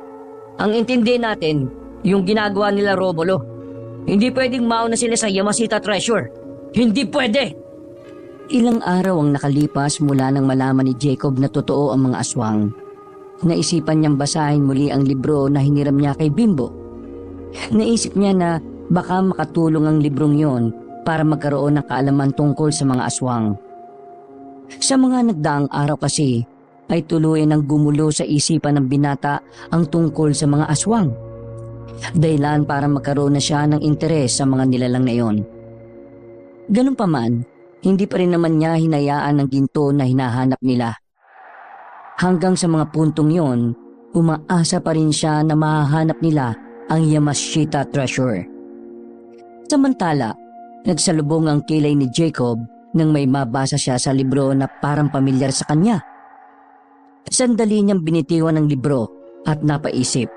Ang intindi natin, yung ginagawa nila Romulo. Hindi pwedeng mauna sila sa Yamashita Treasure. Hindi pwede! Ilang araw ang nakalipas mula nang malaman ni Jacob na totoo ang mga aswang. Naisipan niyang basahin muli ang libro na hiniram niya kay Bimbo. Naisip niya na baka makatulong ang librong yon para magkaroon ng kaalaman tungkol sa mga aswang. Sa mga nagdaang araw kasi, ay tuluyan ng gumulo sa isipan ng binata ang tungkol sa mga aswang. Dahilan para magkaroon na siya ng interes sa mga nilalang na iyon. Ganun pa man, hindi pa rin naman niya hinayaan ng ginto na hinahanap nila. Hanggang sa mga puntong yon, umaasa pa rin siya na mahahanap nila ang Yamashita Treasure. Samantala, nagsalubong ang kilay ni Jacob nang may mabasa siya sa libro na parang pamilyar sa kanya. Sandali niyang binitiwan ang libro at napaisip.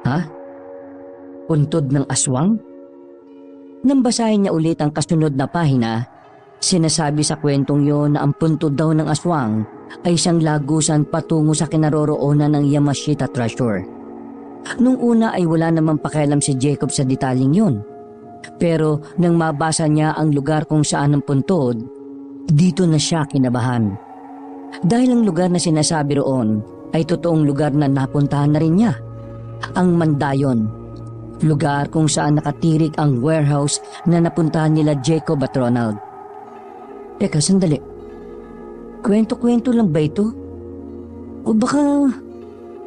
Ha? Puntod ng aswang? Nang basahin niya ulit ang kasunod na pahina, sinasabi sa kwentong yon na ang puntod daw ng aswang ay siyang lagusan patungo sa kinaroroonan ng Yamashita Treasure. Nung una ay wala namang pakialam si Jacob sa detaling yun. Pero nang mabasa niya ang lugar kung saan ang puntod, dito na siya kinabahan. Dahil ang lugar na sinasabi roon ay totoong lugar na napuntahan na rin niya. Ang Mandayon. Lugar kung saan nakatirik ang warehouse na napuntahan nila Jacob at Ronald. Teka, sandali. Kwento-kwento lang ba ito? O baka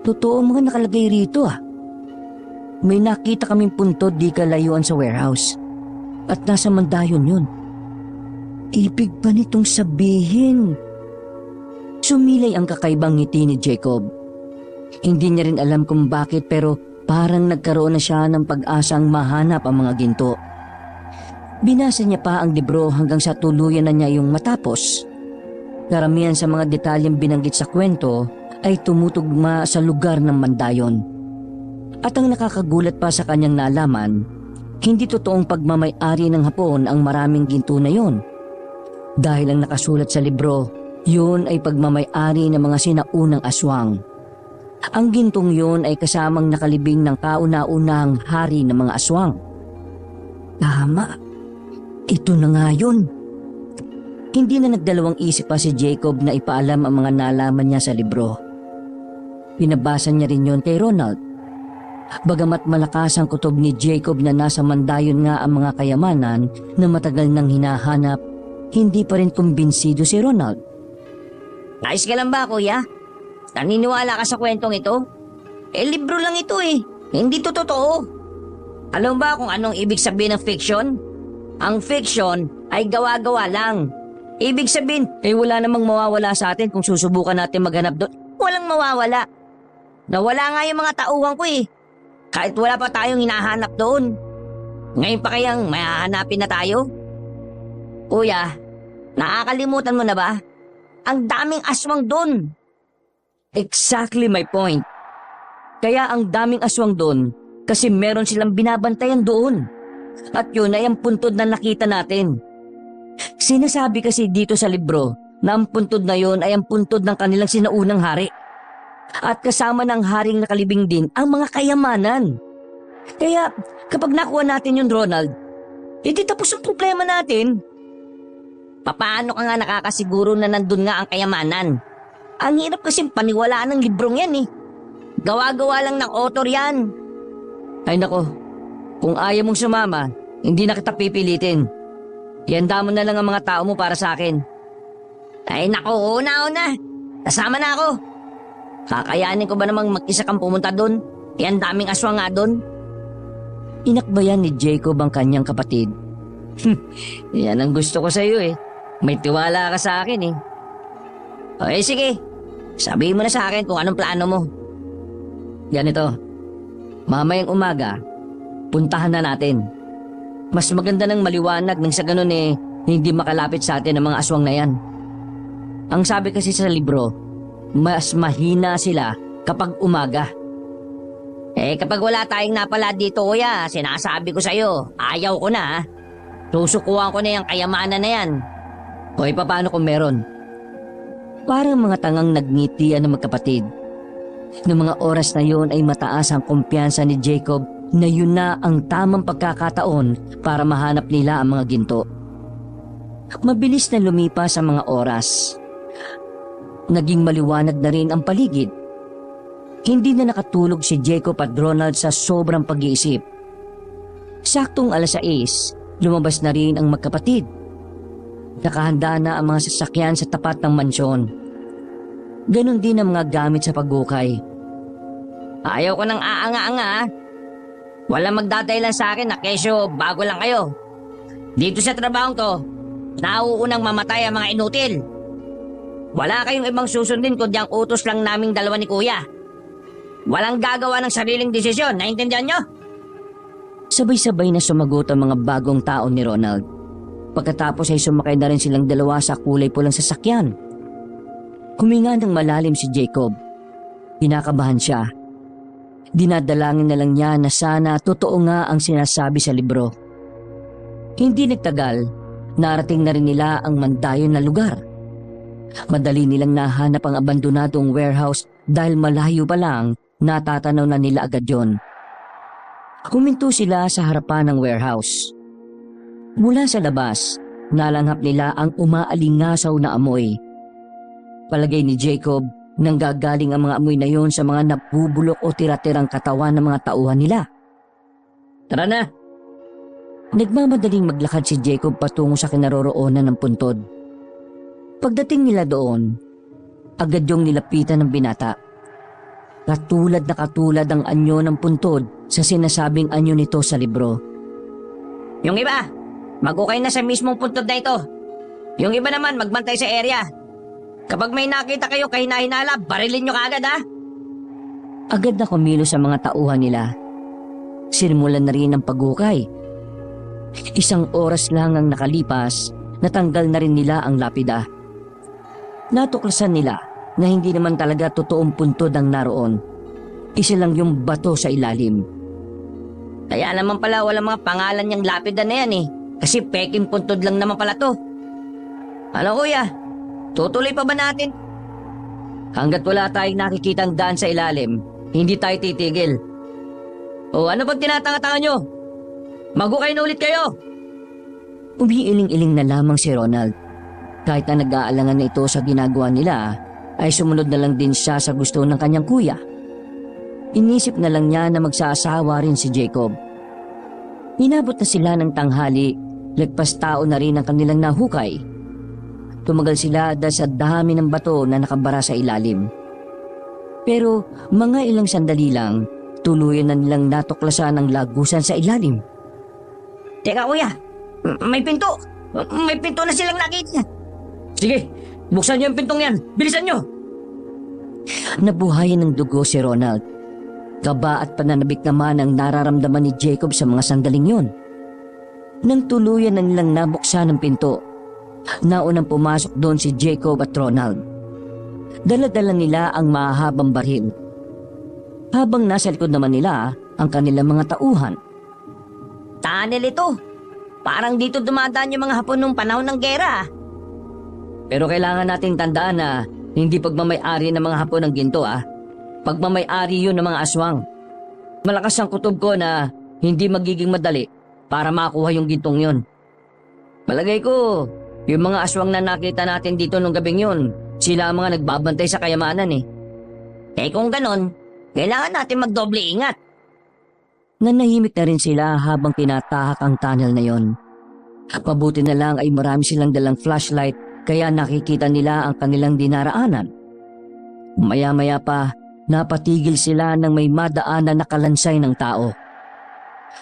totoo mga nakalagay rito ah? May nakita kaming puntod di kalayuan sa warehouse. At nasa Mandayon yun. Ibig ba nitong sabihin? Sumilay ang kakaibang ngiti ni Jacob. Hindi niya rin alam kung bakit pero parang nagkaroon na siya ng pag-asang mahanap ang mga ginto. Binasa niya pa ang libro hanggang sa tuluyan na niya yung matapos. Karamihan sa mga detalyeng binanggit sa kwento ay tumutugma sa lugar ng Mandayon. At ang nakakagulat pa sa kanyang nalaman, hindi totoong pagmamay-ari ng Hapon ang maraming ginto na yon. Dahil ang nakasulat sa libro, yun ay pagmamay-ari ng mga sinaunang aswang. Ang gintong yun ay kasamang nakalibing ng kauna-unahang hari ng mga aswang. Tama, ito na nga yun. Hindi na nagdalawang isip pa si Jacob na ipaalam ang mga nalaman niya sa libro. Pinabasa niya rin yun kay Ronald. Bagamat malakas ang kutob ni Jacob na nasa Mandayon nga ang mga kayamanan na matagal nang hinahanap, hindi pa rin kumbinsido si Ronald. Ayos ka lang ba, kuya? Naniniwala ka sa kwentong ito? Libro lang ito eh. Hindi to totoo. Alam ba kung anong ibig sabihin ng fiction? Ang fiction ay gawa-gawa lang. Ibig sabihin, Wala namang mawawala sa atin kung susubukan natin maghanap doon. walang mawawala. Nawala nga yung mga tauhan ko eh. Kahit wala pa tayong hinahanap doon. Ngayon pa kayang may hahanapin na tayo? Kuya, nakakalimutan mo na ba? Ang daming aswang doon. Exactly my point. Kaya ang daming aswang doon kasi meron silang binabantayan doon. At yun ay ang puntod na nakita natin. Sinasabi kasi dito sa libro na ang puntod na yun ay ang puntod ng kanilang sinaunang hari. At kasama ng haring nakalibing din ang mga kayamanan. Kaya kapag nakuha natin yun, Ronald, edi tapos ang problema natin. Paano ka nga nakakasiguro na nandun nga ang kayamanan? Ang hirap kasing paniwalaan ng librong yan eh. Gawa-gawa lang ng author yan. Ay nako, kung ayaw mong sumama, hindi na kita pipilitin. Ihanda mo na lang ang mga tao mo para sa akin. Ay nako, una. Kasama na ako. Kakayanin ko ba namang mag-isa kang pumunta doon? Ang daming aswang nga doon. Inakbayan ni Jacob ang kanyang kapatid. Yan ang gusto ko sa iyo eh. May tiwala ka sa akin eh. Okay, sige. Sabihin mo na sa akin kung anong plano mo. Ganito, mamayang umaga, puntahan na natin. Mas maganda ng maliwanag nang sa ganun eh, hindi makalapit sa atin ang mga aswang na yan. Ang sabi kasi sa libro, mas mahina sila kapag umaga. Kapag wala tayong napala dito, kuya, sinasabi ko sa'yo, ayaw ko na. Susukuhan ko na yung kayamanan na yan. O paano kung meron? Parang mga tangang nagngitian ng magkapatid. Noong mga oras na yon ay mataas ang kumpiyansa ni Jacob na yun na ang tamang pagkakataon para mahanap nila ang mga ginto. Mabilis na lumipas ang mga oras. Naging maliwanag na rin ang paligid. Hindi na nakatulog si Jacob at Ronald sa sobrang pag-iisip. Saktong 6:00, lumabas na rin ang magkapatid. Nakahanda na ang mga sasakyan sa tapat ng mansyon. Ganon din ang mga gamit sa paghukay. Ayaw ko ng aanga-anga ha. Walang magdadahilan sa akin na kesyo bago lang kayo. Dito sa trabahong to, nauunang mamatay ang mga inutil. Wala kayong ibang susundin kundi ang utos lang naming dalawa ni Kuya. Walang gagawa ng sariling desisyon, naintindihan nyo? Sabay-sabay na sumagot ang mga bagong tao ni Ronald. Pagkatapos ay sumakay na rin silang dalawa sa kulay pulang sasakyan. Huminga ng malalim si Jacob. Kinakabahan siya. Dinadalangin na lang niya na sana totoo nga ang sinasabi sa libro. Hindi nagtagal, narating na rin nila ang mandayon na lugar. Madali nilang nahanap ang abandonadong warehouse dahil malayo pa lang natatanaw na nila agad yon. Huminto sila sa harapan ng warehouse. Mula sa labas, nalanghap nila ang umaalingasaw na amoy. Palagay ni Jacob, nanggagaling ang mga amoy na yon sa mga nabubulok o tira-tirang katawan ng mga tauhan nila. Tara na! Nagmamadaling maglakad si Jacob patungo sa kinaroroonan ng puntod. Pagdating nila doon, agad yung nilapitan ng binata. Katulad na katulad ang anyo ng puntod sa sinasabing anyo nito sa libro. Yung iba, mag-ukay na sa mismong puntod na ito. Yung iba naman, magbantay sa area. Kapag may nakita kayo kahina-hinala, barilin nyo kaagad ha. Agad na kumilos sa mga tauhan nila. Sinimulan na rin ang paghukay. 1 oras lang ang nakalipas, natanggal na rin nila ang lapida. Natuklasan nila na hindi naman talaga totoong puntod ang naroon. Isa lang yung bato sa ilalim. Kaya naman pala walang mga pangalan niyang lapida na yan eh. Kasi peking puntod lang naman pala to. Ano kuya? Tutuloy pa ba natin? Hanggat wala tayong nakikitang daan sa ilalim, hindi tayo titigil. O ano bang tinatanga-tanga nyo? Maghukay na ulit kayo! Umiiling-iling na lamang si Ronald. Kahit na nag-aalangan na ito sa ginagawa nila, ay sumunod na lang din siya sa gusto ng kanyang kuya. Inisip na lang niya na magsaasawa rin si Jacob. Inabot na sila ng tanghali, lagpas tao na rin ang kanilang nahukay. Tumagal sila dahil sa dami ng bato na nakabara sa ilalim. Pero mga ilang sandali lang, tuluyan na nilang natuklasan ang lagusan sa ilalim. Teka kuya, may pinto. May pinto na silang nakita. Sige, buksan niyo yung pintong yan. Bilisan niyo! Nabuhayan ng dugo si Ronald. Kaba at pananabik naman ang nararamdaman ni Jacob sa mga sandaling yun. Nang tuluyan na nilang nabuksan ang pinto, naunang pumasok doon si Jacob at Ronald. Dala-dala nila ang mahahabang baril. Habang nasa likod naman nila ang kanilang mga tauhan. Tunnel ito. Parang dito dumadaan yung mga Hapon nung panahon ng gera. Pero kailangan nating tandaan na hindi pagmamay-ari ng mga Hapon ng ginto Pagmamay-ari yun ng mga aswang. Malakas ang kutob ko na hindi magiging madali para makuha yung gintong yun. Palagay ko, yung mga aswang na nakita natin dito nung gabing yun, sila ang mga nagbabantay sa kayamanan eh. Kung ganon, kailangan natin magdoble ingat. Nanahimik na rin sila habang tinatahak ang tunnel na yon. Mabuti na lang ay marami silang dalang flashlight kaya nakikita nila ang kanilang dinaraanan. Maya-maya pa, napatigil sila nang may madaanan na kalansay ng tao.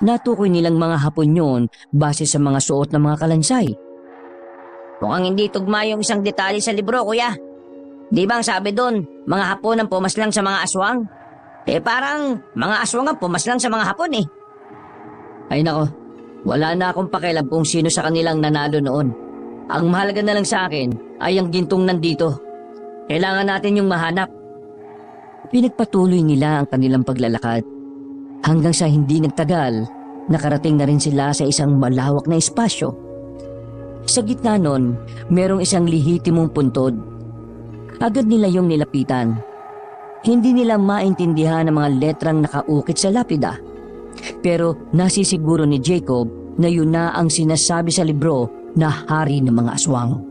Natukoy nilang mga Hapon yun base sa mga suot ng mga kalansay. Mukhang hindi tugma yung isang detalye sa libro, kuya. Di ba ang sabi doon, mga Hapon ang pumaslang sa mga aswang? Parang mga aswang ang pumaslang sa mga Hapon eh. Ay nako, wala na akong pakialam kung sino sa kanilang nanalo noon. Ang mahalaga na lang sa akin ay ang gintong nandito. Kailangan natin yung mahanap. Pinagpatuloy nila ang kanilang paglalakad. Hanggang sa hindi nagtagal, nakarating na rin sila sa isang malawak na espasyo. Sa gitna nun, merong isang lihitimong puntod. Agad nila yung nilapitan. Hindi nila maintindihan ang mga letrang nakaukit sa lapida. Pero nasisiguro ni Jacob na yun na ang sinasabi sa libro na hari ng mga aswang.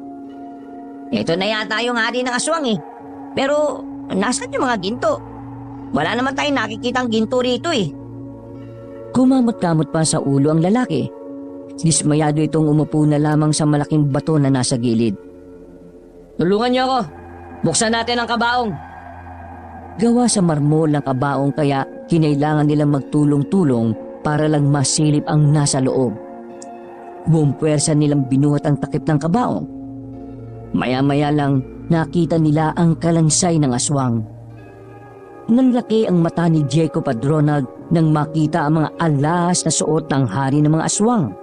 Ito na yata yung hari ng aswang eh. Pero, nasaan yung mga ginto? Wala naman tayong nakikitang ginto rito eh. Kumamot-kamot pa sa ulo ang lalaki. Dismayado itong umupo na lamang sa malaking bato na nasa gilid. Tulungan niyo ako. Buksan natin ang kabaong. Gawa sa marmol ng kabaong kaya kinailangan nilang magtulong-tulong para lang masilip ang nasa loob. Buong puwersa nilang binuhat ang takip ng kabaong. Maya-maya lang nakita nila ang kalansay ng aswang. Nanlaki ang mata ni Jacob at Ronald nang makita ang mga alas na suot ng hari ng mga aswang.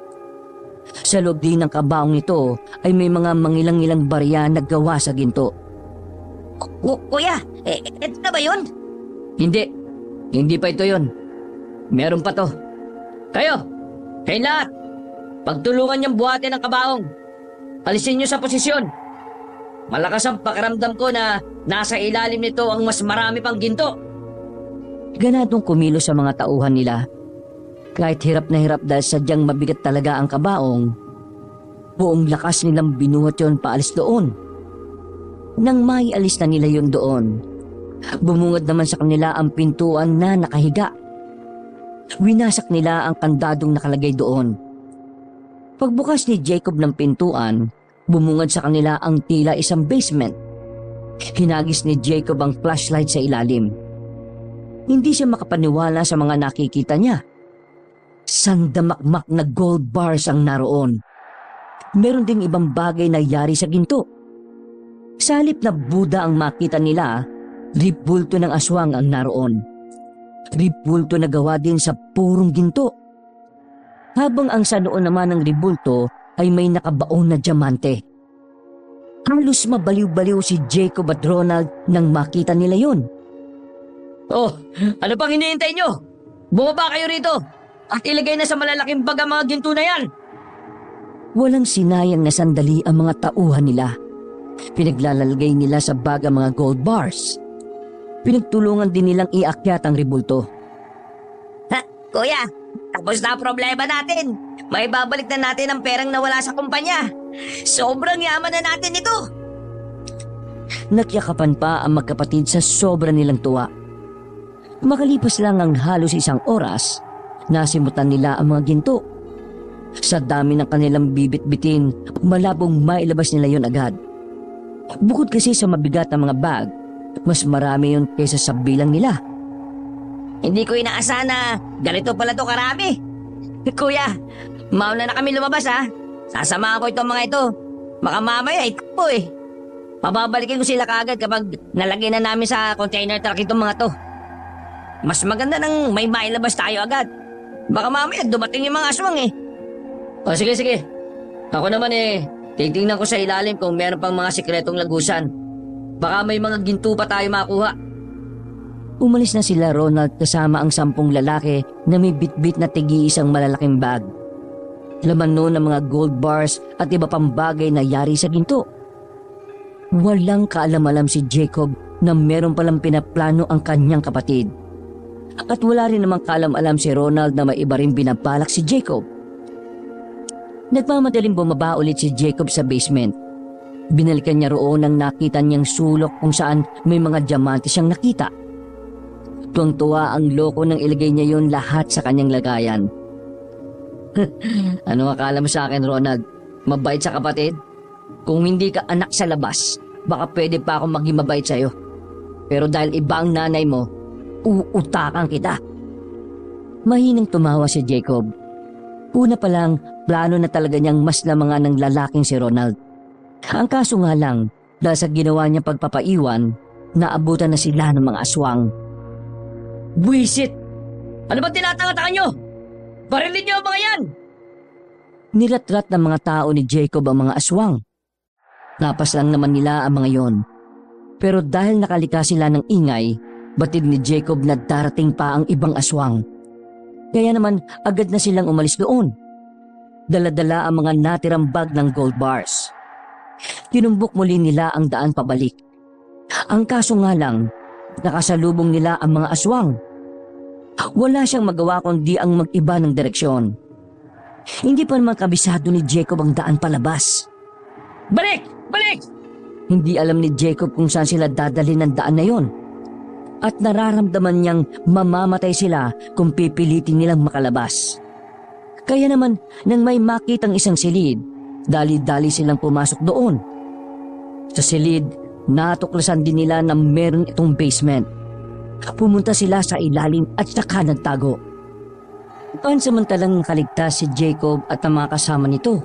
Sa loob din ng kabaong nito ay may mga mangilang-ilang barya na gawa sa ginto. Kuya, ito na ba yun? Hindi pa ito yun. Meron pa to. Kayo lahat, pagtulungan niyang buhatin ang kabaong. Alisin niyo sa posisyon. Malakas ang pakiramdam ko na nasa ilalim nito ang mas marami pang ginto. Ganadong kumilos sa mga tauhan nila. Kahit hirap na hirap dahil sadyang mabigat talaga ang kabaong, buong lakas nilang binuhat yon paalis doon. Nang maialis na nila yon doon, bumungad naman sa kanila ang pintuan na nakahiga. Winasak nila ang kandadong nakalagay doon. Pagbukas ni Jacob ng pintuan, bumungad sa kanila ang tila isang basement. Hinagis ni Jacob ang flashlight sa ilalim. Hindi siya makapaniwala sa mga nakikita niya. Sandamakmak na gold bars ang naroon. Meron ding ibang bagay na yari sa ginto. Sa halip na Buddha ang makita nila, ribulto ng aswang ang naroon. Ribulto na gawa din sa purong ginto. Habang ang sa noon naman ng ribulto ay may nakabaon na diamante. Halos mabaliw-baliw si Jacob at Ronald nang makita nila yon. Oh, ano pang hinihintay nyo? Bumaba kayo rito at ilagay na sa malalaking bag ang mga ginto na yan. Walang sinayang na sandali ang mga tauhan nila. Pinaglalagay nila sa bag ang mga gold bars. Pinagtulungan din nilang iakyat ang ribulto. Ha, kuya, tapos na ang problema natin. May babalik na natin ang perang nawala sa kumpanya. Sobrang yaman na natin ito. Nakyakapan pa ang magkapatid sa sobra nilang tuwa. Makalipas lang ang halos isang oras, nasimutan nila ang mga ginto. Sa dami ng kanilang bibit-bitin, malabong mailabas nila yon agad. Bukod kasi sa mabigat na mga bag, mas marami yun kaysa sa bilang nila. Hindi ko inaasahan na ganito pala to karami. Kuya, mauna na kami lumabas ha. Sasamahan ko itong mga ito. Baka mamaya ito eh. Pababalikin ko sila kaagad kapag nalagay na namin sa container truck itong mga to. Mas maganda nang may mailabas tayo agad. Baka mamaya dumating yung mga aswang eh. O sige. Ako naman titingnan ko sa ilalim kung meron pang mga sikretong lagusan. Baka may mga ginto pa tayo makuha. Umalis na sila Ronald kasama ang 10 lalaki na may bitbit na tigi-isang malalaking bag. Laman noon ang mga gold bars at iba pang bagay na yari sa ginto. Walang kaalam-alam si Jacob na meron palang pinaplano ang kanyang kapatid. At wala rin namang kaalam-alam si Ronald na may iba rin binabalak si Jacob. Nagmamadaling bumaba ulit si Jacob sa basement. Binalikan niya roon ang nakita niyang sulok kung saan may mga diamante siyang nakita. Tuwang-tuwa ang loko nang ilagay niya yon lahat sa kanyang lagayan. Ano akala mo sa akin, Ronald? Mabait sa kapatid? Kung hindi ka anak sa labas, baka pwede pa akong maging mabait sa'yo. Pero dahil iba ang nanay mo, uutakan kita. Mahinang tumawa si Jacob. Una pa lang, plano na talaga niyang mas lamangan ng lalaking si Ronald. Ang kaso nga lang, dahil sa ginawa niyang pagpapaiwan, naabutan na sila ng mga aswang. Buisit! Ano ba tinatanga-tanga nyo? Barilin niyo ang mga yan! Niratrat ng mga tao ni Jacob ang mga aswang. Napas lang naman nila ang mga yon. Pero dahil nakalika sila ng ingay, batid ni Jacob na darating pa ang ibang aswang. Kaya naman agad na silang umalis doon. Dala-dala ang mga natirang bag ng gold bars. Tinumbok muli nila ang daan pabalik. Ang kaso nga lang, nakasalubong nila ang mga aswang. Wala siyang magawa kundi ang mag-iba ng direksyon. Hindi pa naman kabisado ni Jacob ang daan palabas. Balik! Balik! Hindi alam ni Jacob kung saan sila dadalhin ng daan na yon. At nararamdaman niyang mamamatay sila kung pipilitin nilang makalabas. Kaya naman, nang may makitang isang silid, dali-dali silang pumasok doon. Sa silid, natuklasan din nila na meron itong basement. Pumunta sila sa ilalim at saka nagtago. Pansamantalang kaligtas si Jacob at ang mga kasama nito.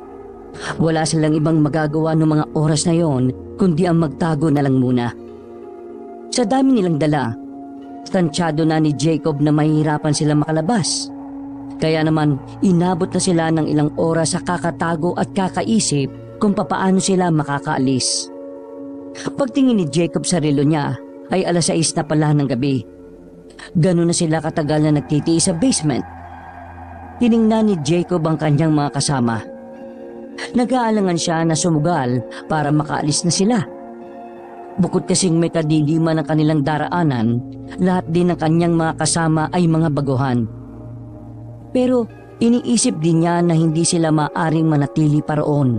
Wala silang ibang magagawa noong mga oras na yon kundi ang magtago na lang muna. Sa dami nilang dala, tansyado na ni Jacob na mahihirapan sila makalabas. Kaya naman inabot na sila ng ilang oras sa kakatago at kakaisip kung papaano sila makakaalis. Pagtingin ni Jacob sa relo niya ay 6:00 na pala ng gabi. Ganun na sila katagal na nagtitiis sa basement. Tiningnan ni Jacob ang kanyang mga kasama. Nag-aalangan siya na sumugal para makaalis na sila. Bukod kasing may kadiliman ng kanilang daraanan, lahat din ng kanyang mga kasama ay mga baguhan. Pero iniisip din niya na hindi sila maaring manatili paroon.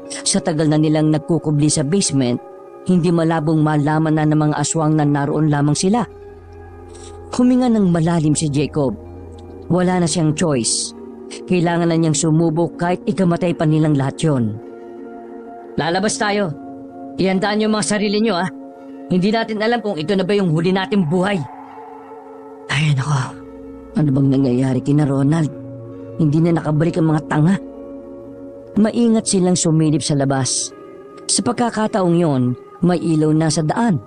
Sa tagal na nilang nagkukubli sa basement, hindi malabong malaman na ng mga aswang na naroon lamang sila. Huminga ng malalim si Jacob. Wala na siyang choice. Kailangan na niyang sumubok kahit ikamatay pa nilang lahat yon. Lalabas tayo. Ihandaan niyo mga sarili niyo, ha? Hindi natin alam kung ito na ba yung huli nating buhay. Ay nako, ano bang nangyayari kina Ronald? Hindi na nakabalik ang mga tanga. Maingat silang sumilip sa labas. Sa pagkakataong yon, may ilaw na sa daan.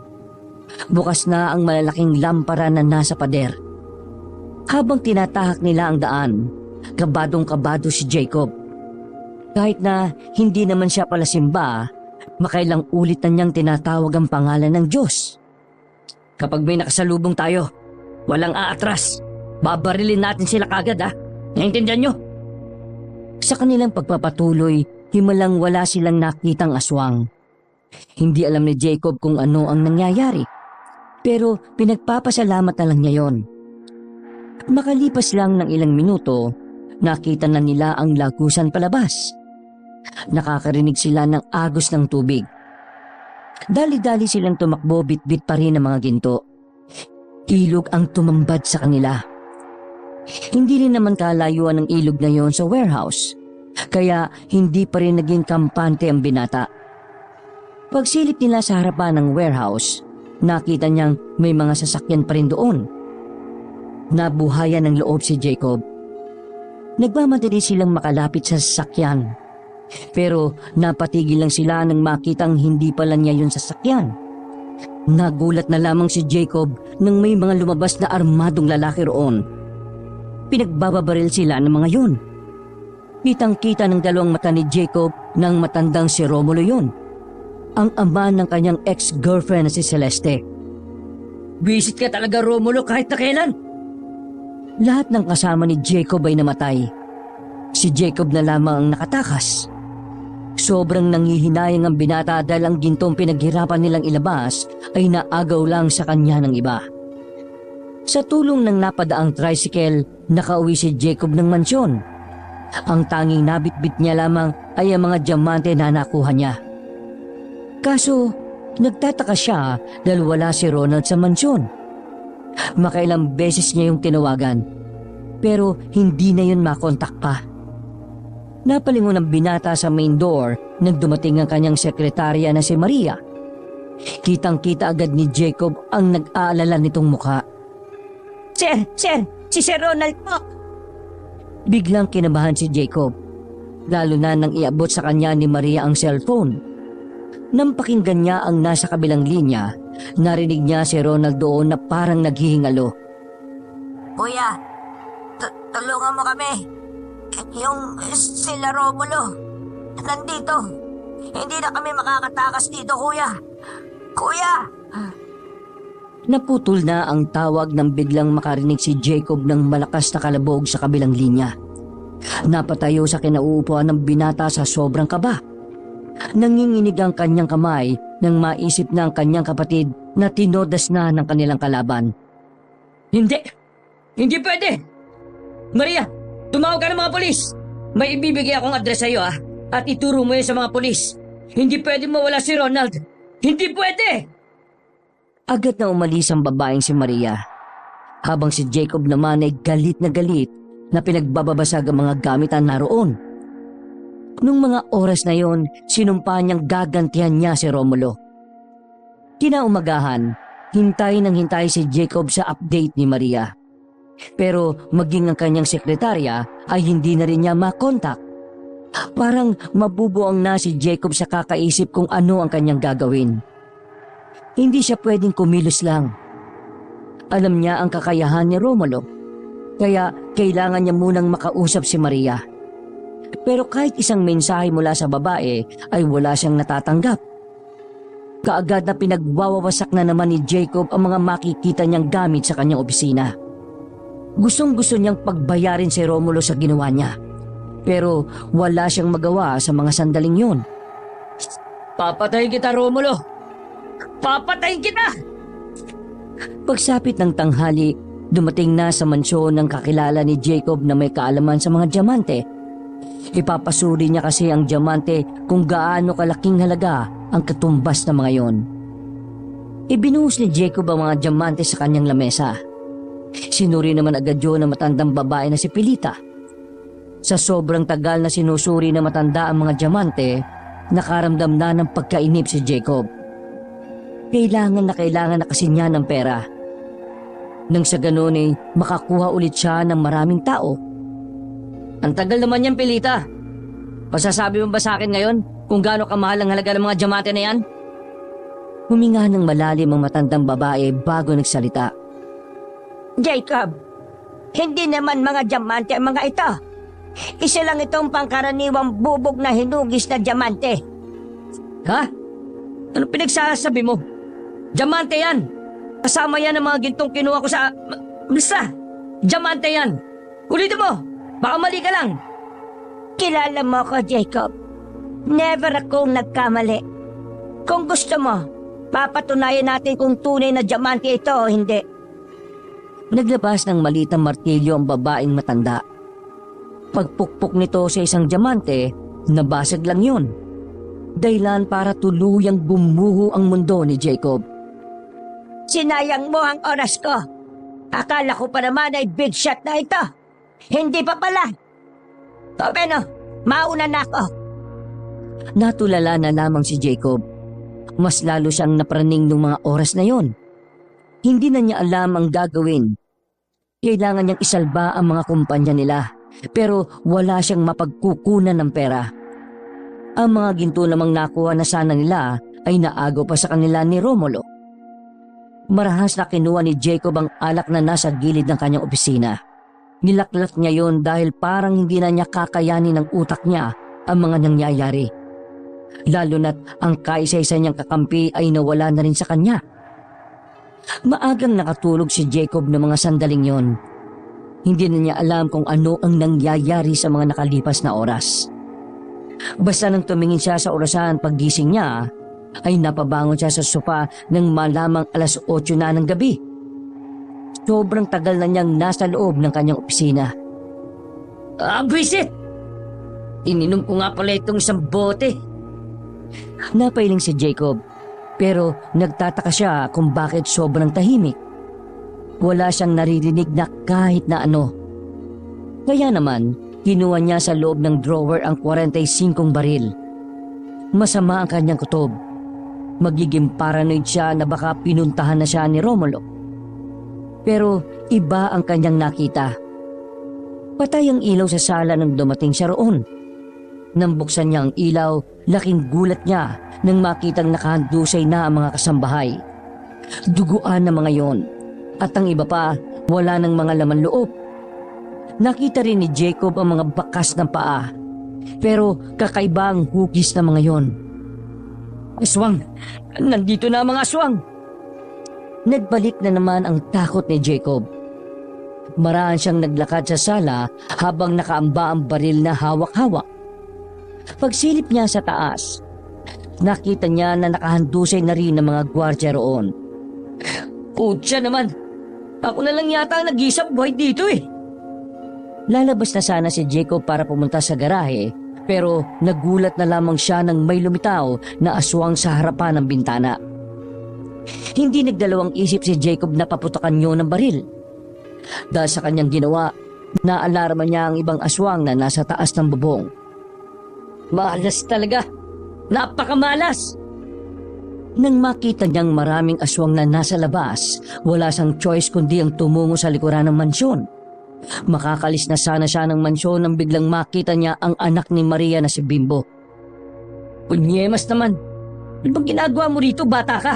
Bukas na ang malalaking lampara na nasa pader. Habang tinatahak nila ang daan, kabadong-kabado si Jacob. Kahit na hindi naman siya pala simba, makailang ulit na niyang tinatawag ang pangalan ng Diyos. Kapag may nakasalubong tayo, walang aatras. Babarilin natin sila kagad, ha? Naintindihan niyo? Sa kanilang pagpapatuloy, himalang wala silang nakitang aswang. Hindi alam ni Jacob kung ano ang nangyayari, pero pinagpapasalamat na lang niya yon. Makalipas lang ng ilang minuto, nakita na nila ang lagusan palabas. Nakakarinig sila ng agos ng tubig. Dali-dali silang tumakbo, bit-bit pa rin ang mga ginto. Ilog ang tumambad sa kanila. Hindi rin naman kalayuan ng ilog na yon sa warehouse, kaya hindi pa rin naging kampante ang binata. Pagsilip nila sa harapan ng warehouse, nakita niyang may mga sasakyan pa rin doon. Nabuhayan ng loob si Jacob. Nagmamadali silang makalapit sa sasakyan. Pero napatigil lang sila nang makitang hindi pala niya yung sasakyan. Nagulat na lamang si Jacob nang may mga lumabas na armadong lalaki roon. Pinagbababaril sila ng mga yun. Kitang-kita ng dalawang mata ni Jacob nang matandang si Romulo yun, ang ama ng kanyang ex-girlfriend na si Celeste. Visit ka talaga, Romulo, kahit na kailan. Lahat ng kasama ni Jacob ay namatay. Si Jacob na lamang ang nakatakas. Sobrang nangihinayang ang binata dahil ang gintong pinaghirapan nilang ilabas ay naagaw lang sa kanya ng iba. Sa tulong ng napadaang tricycle, nakauwi si Jacob ng mansyon. Ang tanging nabitbit niya lamang ay ang mga diamante na nakuha niya. Kaso, nagtataka siya dahil wala si Ronald sa mansyon. Makailang beses niya yung tinawagan, pero hindi na yun makontak pa. Napalingon ang binata sa main door nang dumating ang kanyang sekretarya na si Maria. Kitang-kita agad ni Jacob ang nag-aalala nitong mukha. Sir, si Sir Ronald po. Biglang kinabahan si Jacob, lalo na nang iabot sa kanya ni Maria ang cellphone. Nang pakinggan niya ang nasa kabilang linya, narinig niya si Ronald doon na parang naghihingalo. Kuya, tulungan mo kami. Yung sila Romulo, nandito. Hindi na kami makakatakas dito, kuya. Kuya! Naputol na ang tawag nang biglang makarinig si Jacob ng malakas na kalabog sa kabilang linya. Napatayo sa kinauupuan ng binata sa sobrang kaba. Nanginginig ang kanyang kamay nang maisip na ang kanyang kapatid na tinodas na ng kanilang kalaban. Hindi! Hindi pwede! Maria, tumawag ka ng mga polis! May ibibigay akong address sa iyo at ituro mo yun sa mga polis. Hindi pwede mawala si Ronald! Hindi pwede! Agad na umalis ang babaeng si Maria, habang si Jacob naman ay galit na pinagbababasag ang mga gamitan naroon. Nung mga oras na yon, sinumpa niyang gagantihan niya si Romulo. Kinaumagahan, hintay si Jacob sa update ni Maria. Pero maging ang kanyang sekretarya ay hindi na rin niya makontak. Parang mabubuang na si Jacob sa kakaisip kung ano ang kanyang gagawin. Hindi siya pwedeng kumilos lang. Alam niya ang kakayahan ni Romulo, kaya kailangan niya munang makausap si Maria. Pero kahit isang mensahe mula sa babae ay wala siyang natatanggap. Kaagad na pinagwawasak na naman ni Jacob ang mga makikita niyang gamit sa kanyang opisina. Gustong-gusto niyang pagbayarin si Romulo sa ginawa niya. Pero wala siyang magawa sa mga sandaling yun. Papatayin kita, Romulo! Papatayin kita! Pagsapit ng tanghali, dumating na sa mansyon ng kakilala ni Jacob na may kaalaman sa mga diamante. Ipapasuri niya kasi ang diamante kung gaano kalaking halaga ang katumbas ng mga yon. Ibinuhos ni Jacob ang mga diamante sa kanyang lamesa. Sinuri naman agad yun ng matandang babae na si Pilita. Sa sobrang tagal na sinusuri na matanda ang mga diamante, nakaramdam na ng pagkainip si Jacob. Kailangan na kasi niya ng pera. Nang sa ganun ay makakuha ulit siya ng maraming tao. Ang tagal naman yan, Pilita. Pasasabi mo ba sa akin ngayon kung gaano kamahal ang halaga ng mga diamante na yan? Huminga ng malalim ang matandang babae bago nagsalita. Jacob, hindi naman mga diamante ang mga ito. Isa lang itong pangkaraniwang bubog na hinugis na diamante. Ha? Ano pinagsasabi mo? Diamante yan! Kasama yan ang mga gintong kinuha ko sa... Basta! Diamante yan! Ulitin mo! Baka mali ka lang! Kilala mo ko, Jacob. Never akong nagkamali. Kung gusto mo, papatunayan natin kung tunay na diamante ito o hindi. Naglabas ng malitang martilyo ang babaeng matanda. Pagpukpok nito sa isang diamante, nabasag lang yun. Dahilan para tuluyang bumuho ang mundo ni Jacob. Sinayang mo ang oras ko. Akala ko pa naman ay big shot na ito. Hindi pa pala. O Beno, mauna na ako. Natulala na lamang si Jacob. Mas lalo siyang napraning ng mga oras na yon. Hindi na niya alam ang gagawin. Kailangan niyang isalba ang mga kumpanya nila, pero wala siyang mapagkukunan ng pera. Ang mga ginto namang nakuha na sana nila ay naagaw pa sa kanila ni Romulo. Marahas na kinuha ni Jacob ang alak na nasa gilid ng kanyang opisina. Nilaklat niya yon dahil parang hindi na niya kakayanin ng utak niya ang mga nangyayari. Lalo na't ang kaisa-isa niyang kakampi ay nawala na rin sa kanya. Maagang nakatulog si Jacob ng mga sandaling yon. Hindi na niya alam kung ano ang nangyayari sa mga nakalipas na oras. Basta nang tumingin siya sa orasan paggising niya, ay napabangon siya sa sofa nang malamang 8:00 na ng gabi. Sobrang tagal na niyang nasa loob ng kanyang opisina. Visit! Ininom ko nga pala itong isang bote. Napailing si Jacob, pero nagtataka siya kung bakit sobrang tahimik. Wala siyang naririnig na kahit na ano. Kaya naman, kinuha niya sa loob ng drawer ang 45 baril. Masama ang kanyang kutob. Magiging paranoid siya na baka pinuntahan na siya ni Romulo. Pero iba ang kanyang nakita. Patay ang ilaw sa sala nang dumating siya roon. Nang buksan niya ang ilaw, laking gulat niya nang makitang nakahandusay na ang mga kasambahay. Duguan na mga yon. At ang iba pa, wala ng mga laman loob. Nakita rin ni Jacob ang mga bakas ng paa. Pero kakaiba ang hugis na mga yon. Aswang! Nandito na ang mga aswang! Nagbalik na naman ang takot ni Jacob. Maraan siyang naglakad sa sala habang nakaamba ang baril na hawak-hawak. Pagsilip niya sa taas, Nakita niya na nakahandusay na rin ng mga gwardya roon. Putya naman. Ako na lang yata ang nag-isang buhay dito eh. Lalabas na sana si Jacob para pumunta sa garahe, pero nagulat na lamang siya nang may lumitaw na aswang sa harapan ng bintana. Hindi nagdalawang isip si Jacob na paputakan yun ng baril. Dahil sa kanyang ginawa, naalarma niya ang ibang aswang na nasa taas ng bubong. Malas talaga. Napakamalas. Nang makita niyang maraming aswang na nasa labas, wala siyang choice kundi ang tumungo sa likuran ng mansyon. Makakalis na sana siya ng mansyon nang biglang makita niya ang anak ni Maria na si Bimbo. Punyemas naman. Ano bang ginagawa mo rito, bata ka?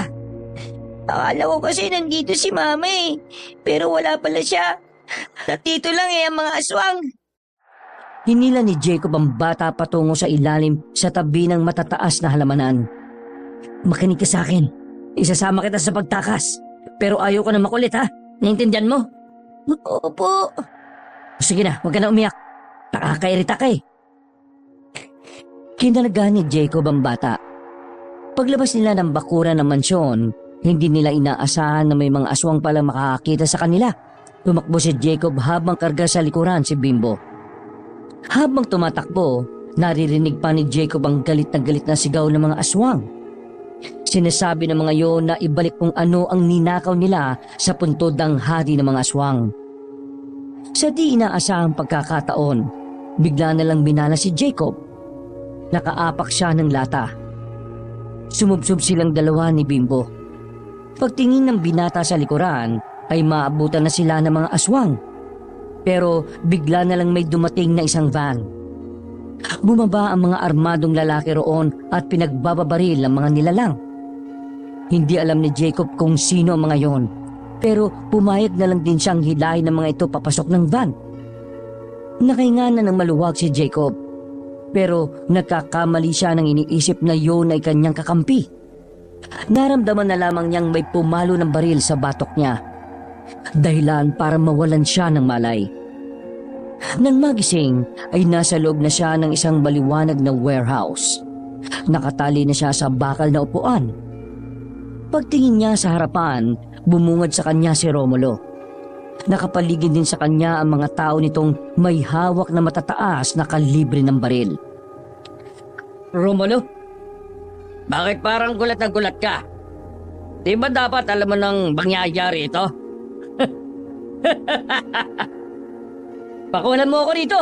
Akala ko kasi nandito si mama eh. Pero wala pala siya. Nandito lang ang mga aswang. Hinila ni Jacob ang bata patungo sa ilalim sa tabi ng matataas na halamanan. Makinig ka sa akin. Isasama kita sa pagtakas. Pero ayaw ko na makulit ha. Naintindihan mo? Opo. Sige na, huwag ka na umiyak. Nakakairita ka eh. Kinalagaan ni Jacob ang bata. Paglabas nila ng bakuran ng mansyon, hindi nila inaasahan na may mga aswang pala makakakita sa kanila. Tumakbo si Jacob habang karga sa likuran si Bimbo. Habang tumatakbo, naririnig pa ni Jacob ang galit na sigaw ng mga aswang. Sinasabi ng mga yon na ibalik kung ano ang ninakaw nila sa puntod ng hari ng mga aswang. Sa di inaasahang pagkakataon, bigla na lang binala si Jacob. Nakaapak siya ng lata. Sumubsob silang dalawa ni Bimbo. Pagtingin ng binata sa likuran, ay maabutan na sila ng mga aswang. Pero bigla na lang may dumating na isang van. Bumaba ang mga armadong lalaki roon at pinagbababaril ang mga nilalang. Hindi alam ni Jacob kung sino ang mga yon, pero pumayag na lang din siyang hilahin ng mga ito papasok ng van. Nakahinga na ng maluwag si Jacob, pero nagkakamali siya nang iniisip na yon ay kanyang kakampi. Naramdaman na lamang niyang may pumalo ng baril sa batok niya, dahilan para mawalan siya ng malay. Nang magising ay nasa loob na siya ng isang maliwanag na warehouse. Nakatali na siya sa bakal na upuan. Pagtingin niya sa harapan, bumungad sa kanya si Romulo. Nakapaligid din sa kanya ang mga tao nitong may hawak na matataas na kalibre ng baril. Romulo? Bakit parang gulat na gulat ka? Di ba dapat alam mo nang mangyayari ito? Pakawalan mo ako rito.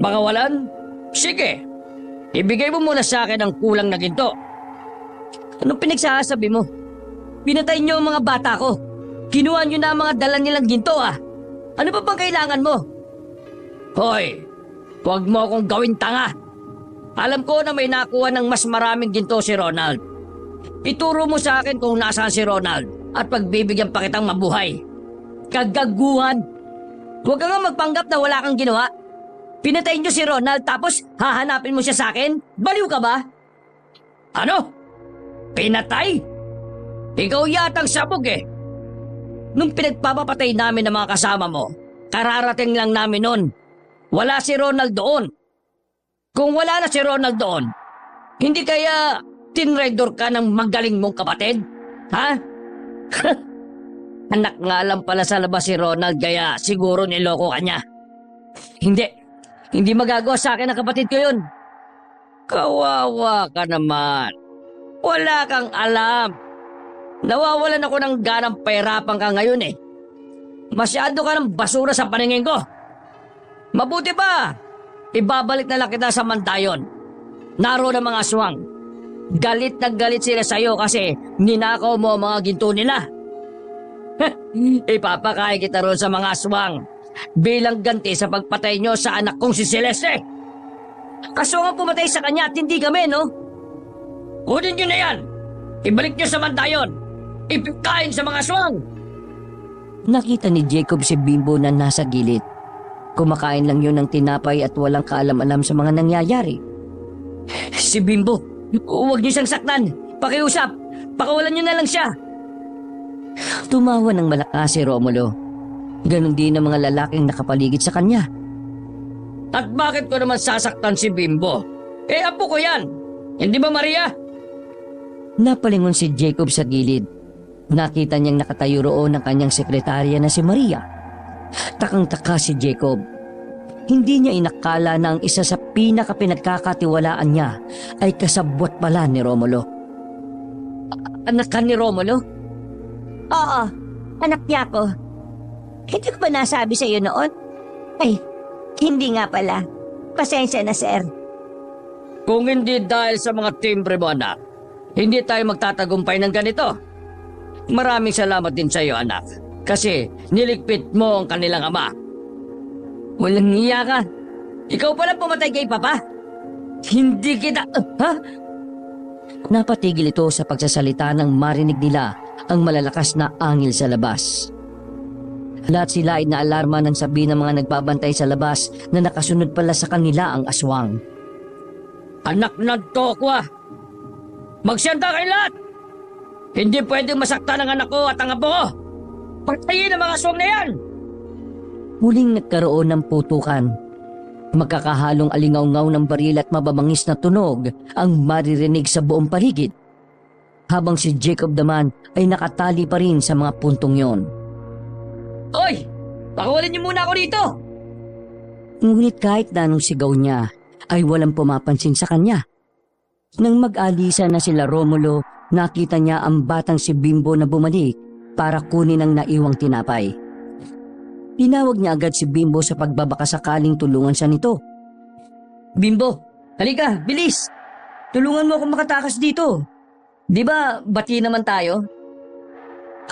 Pakawalan? Sige. Ibigay mo muna sa akin ang kulang na ginto. Anong pinagsasabi mo? Pinatay niyo ang mga bata ko. Kinuha niyo na ang mga dala nilang ginto ah. Ano pa bang kailangan mo? Hoy, huwag mo akong gawin tanga. Alam ko na may nakuha ng mas maraming ginto si Ronald. Ituro mo sa akin kung nasaan si Ronald at pagbibigyan pa kitang mabuhay. Kagaguhan! Huwag ka nga magpanggap na wala kang ginawa. Pinatay niyo si Ronald tapos hahanapin mo siya sa akin? Baliw ka ba? Ano? Pinatay? Ikaw yatang sabog eh. Nung pinagpapapatay namin ng mga kasama mo, kararating lang namin nun. Wala si Ronald doon. Kung wala na si Ronald doon, hindi kaya tinraidor ka ng magaling mong kapatid? Ha? Anak nga lang pala sa labas si Ronald kaya siguro niloko ka niya. Hindi magagawa sa akin ang kapatid ko yun. Kawawa ka naman. Wala kang alam. Nawawalan ako ng ganang pahirapan ka ngayon eh. Masyado ka ng basura sa paningin ko. Mabuti pa, ibabalik na lang kita sa Mandayon. Naroon ang mga aswang. Galit na galit sila sa'yo kasi ninakaw mo ang mga ginto nila. Ipapakain kita roon sa mga aswang bilang ganti sa pagpatay nyo sa anak kong si Celeste. Aswang ang pumatay sa kanya at hindi kami, no? Kunin nyo na yan. Ibalik nyo sa Mandayon. Ipikain sa mga aswang. Nakita ni Jacob si Bimbo na nasa gilid. Kumakain lang yun ng tinapay at walang kaalam-alam sa mga nangyayari. Si Bimbo, huwag nyo siyang saktan. Pakiusap. Pakawalan nyo na lang siya. Tumawa ng malakas si Romulo. Ganon din ang mga lalaking nakapaligid sa kanya. At bakit ko naman sasaktan si Bimbo? Eh, apo ko yan. Hindi ba, Maria? Napalingon si Jacob sa gilid. Nakita niyang nakatayo roon ang kanyang sekretarya na si Maria. Takang-taka si Jacob. Hindi niya inakala na ang isa sa pinakapinagkakatiwalaan niya ay kasabwat pala ni Romulo. Anak ka ni Romulo? Oo, anak niya ako. Hindi ko ba nasabi sa iyo noon? Ay, hindi nga pala. Pasensya na, sir. Kung hindi dahil sa mga timbre mo, anak, hindi tayo magtatagumpay ng ganito. Maraming salamat din sa iyo, anak. Kasi niligpit mo ang kanilang ama. Walang hiya ka. Ikaw pala pumatay kay Papa. Hindi kita... ha? Napatigil ito sa pagsasalita nang marinig nila ang malalakas na angil sa labas. Lahat sila ay naalarma nang sabi ng mga nagbabantay sa labas na nakasunod pala sa kanila ang aswang. Anak ng tokwa! Magsyanda kayo lahat! Hindi pwedeng masaktan ang anak ko at ang apo ko! Patayin ang mga aswang na yan! Muling nagkaroon ng putukan. Magkakahalong alingaw-ngaw ng baril at mababangis na tunog ang maririnig sa buong paligid. Habang si Jacob naman ay nakatali pa rin sa mga puntong yon. Oy! Pakawalan niyo muna ako dito! Ngunit kahit na anong sigaw niya ay walang pumapansin sa kanya. Nang mag-alisa na sila Romulo, nakita niya ang batang si Bimbo na bumalik para kunin ang naiwang tinapay. Tinawag niya agad si Bimbo sa pagbabakasakaling tulungan siya nito. Bimbo, halika, bilis! Tulungan mo akong makatakas dito. Di ba, bati naman tayo?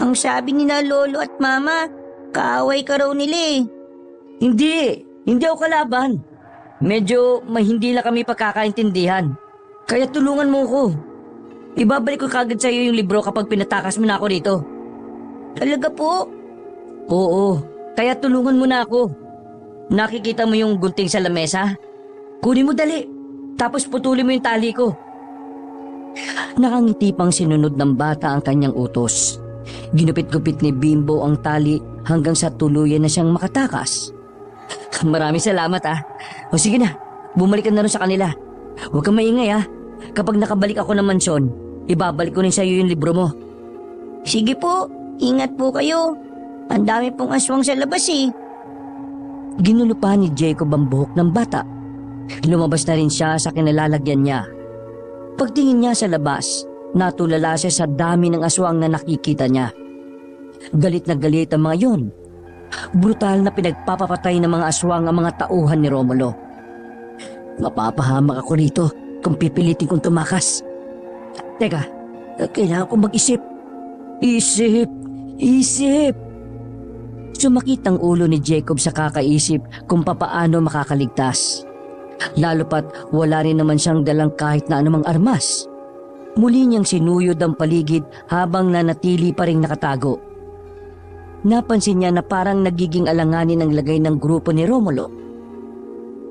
Ang sabi nila lolo at mama, kaaway ka raw nila eh. Hindi ako kalaban. Medyo hindi na kami pagkakaintindihan. Kaya tulungan mo ko. Ibabalik ko kagad sa iyo yung libro kapag pinatakas mo na ako dito. Talaga po? Oo, kaya tulungan mo na ako. Nakikita mo yung gunting sa lamesa? Kunin mo dali, tapos putulin mo yung tali ko. Nakangiti pang sinunod ng bata ang kanyang utos. Ginupit-gupit ni Bimbo ang tali hanggang sa tuluyan na siyang makatakas. Maraming salamat O sige na, bumalik ka na rin sa kanila. Huwag kang maingay Kapag nakabalik ako ng mansyon, ibabalik ko rin sa iyo yung libro mo. Sige po, ingat po kayo. Ang dami pong aswang sa labas eh. Ginulo pa ni Jacob ang buhok ng bata. Lumabas na rin siya sa kinalalagyan niya. Pagtingin niya sa labas, natulala siya sa dami ng aswang na nakikita niya. Galit na galit ang mga yon. Brutal na pinagpapapatay ng mga aswang ang mga tauhan ni Romulo. Mapapahamak ako rito kung pipilitin kong tumakas. Teka, kailangan kong mag-isip. Isip! Sumakit ang ulo ni Jacob sa kakaisip kung papaano makakaligtas. Lalo pat wala rin naman siyang dalang kahit na anumang armas. Muli niyang sinuyod ang paligid habang nanatili pa rin nakatago. Napansin niya na parang nagiging alanganin ang lagay ng grupo ni Romulo.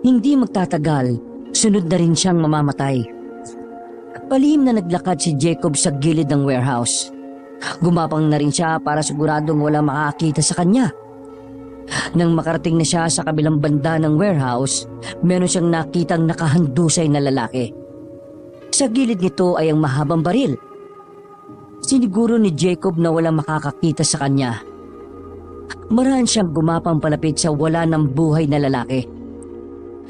Hindi magtatagal, sunod na rin siyang mamamatay. Palihim na naglakad si Jacob sa gilid ng warehouse. Gumapang na rin siya para siguradong wala makakita sa kanya. Nang makarating na siya sa kabilang banda ng warehouse, meron siyang nakitang nakahandusay na lalaki. Sa gilid nito ay ang mahabang baril. Siniguro ni Jacob na walang makakakita sa kanya. Maraan siyang gumapang palapit sa wala ng buhay na lalaki.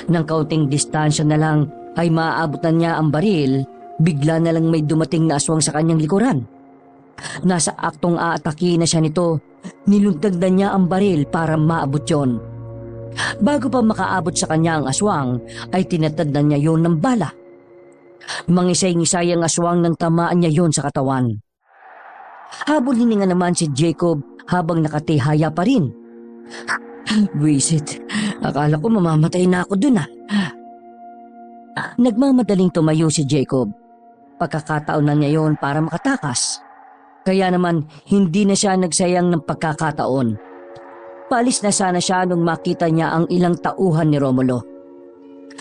Nang kaunting distansya na lang ay maaabot na niya ang baril, bigla na lang may dumating na aswang sa kanyang likuran. Nasa aktong aatake na siya nito, nilundag na niya ang baril para maabot yon. Bago pa makaabot sa kanya ang aswang, ay tinatad na niya yon ng bala. Mangisay-ngisay ang aswang nang tamaan niya yon sa katawan. Habol hininga naman si Jacob habang nakatihaya pa rin. Wisit, akala ko mamamatay na ako dun Nagmamadaling tumayo si Jacob. Pagkakataon na niya yon para makatakas. Kaya naman hindi na siya nagsayang ng pagkakataon. Paalis na sana siya nung makita niya ang ilang tauhan ni Romulo.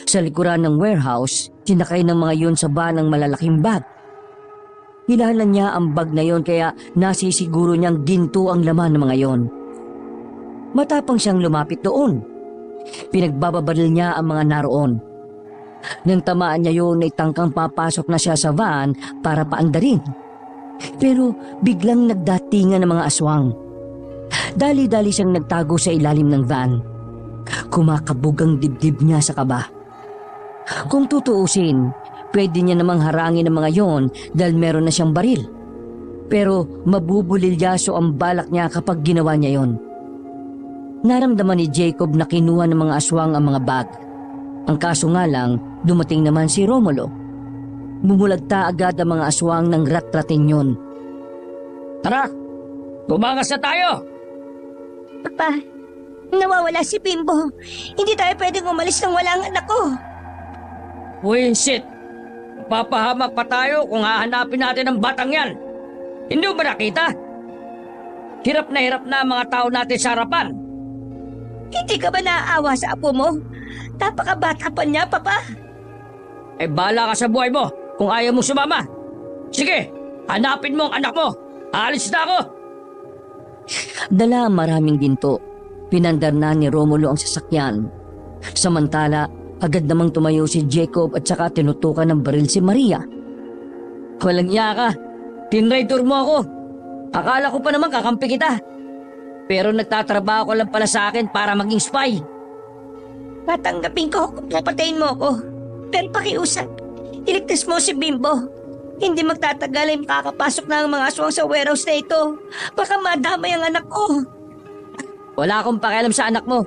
Sa likuran ng warehouse, sinakay ng mga yun sa van ng malalaking bag. Hinahalan niya ang bag na yon kaya nasisiguro niyang ginto ang laman ng mga yon. Matapang siyang lumapit doon. Pinagbababaril niya ang mga naroon. Nang tamaan niya yun ay tangkang papasok na siya sa van para paandarin. Pero biglang nagdatingan ng mga aswang. Dali-dali siyang nagtago sa ilalim ng van. Kumakabog ang dibdib niya sa kaba. Kung tutuusin, pwede niya namang harangin ang mga yon dahil meron na siyang baril. Pero mabubulilyaso ang balak niya kapag ginawa niya yon. Naramdaman ni Jacob na kinuha ng mga aswang ang mga bag. Ang kaso nga lang, dumating naman si Romulo. Bumulagta agad ang mga aswang ng rat-rating yun. Tara, tumangas na tayo! Papa, nawawala si Bimbo. Hindi tayo pwedeng umalis nang wala ang anak ko. Winsit! Papahamak pa tayo kung hahanapin natin ang batang yan. Hindi mo ba nakita? Hirap na ang mga tao natin sa harapan. Hindi ka ba naaawa sa apo mo? Napakabata pa niya, Papa. Eh bala ka sa buhay mo kung ayaw mo sumama. Sige, hanapin mo ang anak mo. Aalis na ako. Dala ang maraming ginto. Pinandar na ni Romulo ang sasakyan. Samantala, agad namang tumayo si Jacob at saka tinutukan ng baril si Maria. Walang iya ka. Tinraitor mo ako. Akala ko pa naman kakampi kita. Pero nagtatrabaho ko lang pala sa akin para maging spy. Tatanggapin ko kung papatayin mo ako. Pero pakiusap, iligtas mo si Bimbo. Hindi magtatagal ay makakapasok na ang mga aswang sa warehouse na ito. Baka madamay ang anak ko. Wala akong pakialam sa anak mo.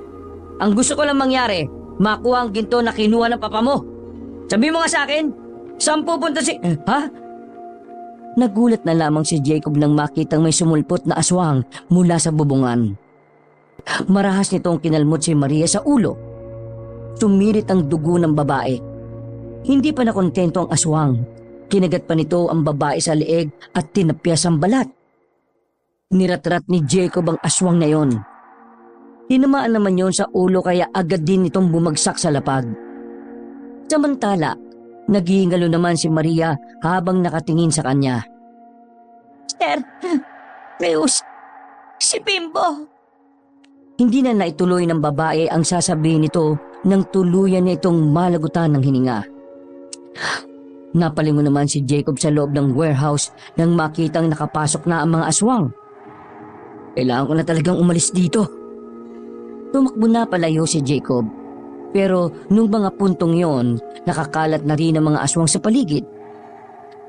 Ang gusto ko lang mangyari, makuha ang ginto na kinuha ng papa mo. Sabi mo nga sa akin, saan pupunta si... Ha? Nagulat na lamang si Jacob nang makitang may sumulpot na aswang mula sa bubungan. Marahas nitong kinalmot si Maria sa ulo. Sumirit ang dugo ng babae. Hindi pa nakontento ang aswang. Kinagat pa nito ang babae sa leeg at tinapyas ang balat. Niratrat ni Jacob ang aswang na yon. Tinamaan naman yon sa ulo kaya agad din itong bumagsak sa lapag. Samantala, naghihingalo naman si Maria habang nakatingin sa kanya. Sir, Reus, si Bimbo. Hindi na naituloy ng babae ang sasabihin nito nang tuluyan niya itong malagutan ng hininga. Napalingon naman si Jacob sa loob ng warehouse nang makitang nakapasok na ang mga aswang. Kailangan ko na talagang umalis dito. Tumakbo na palayo si Jacob. Pero nung mga puntong yon, nakakalat na rin ang mga aswang sa paligid.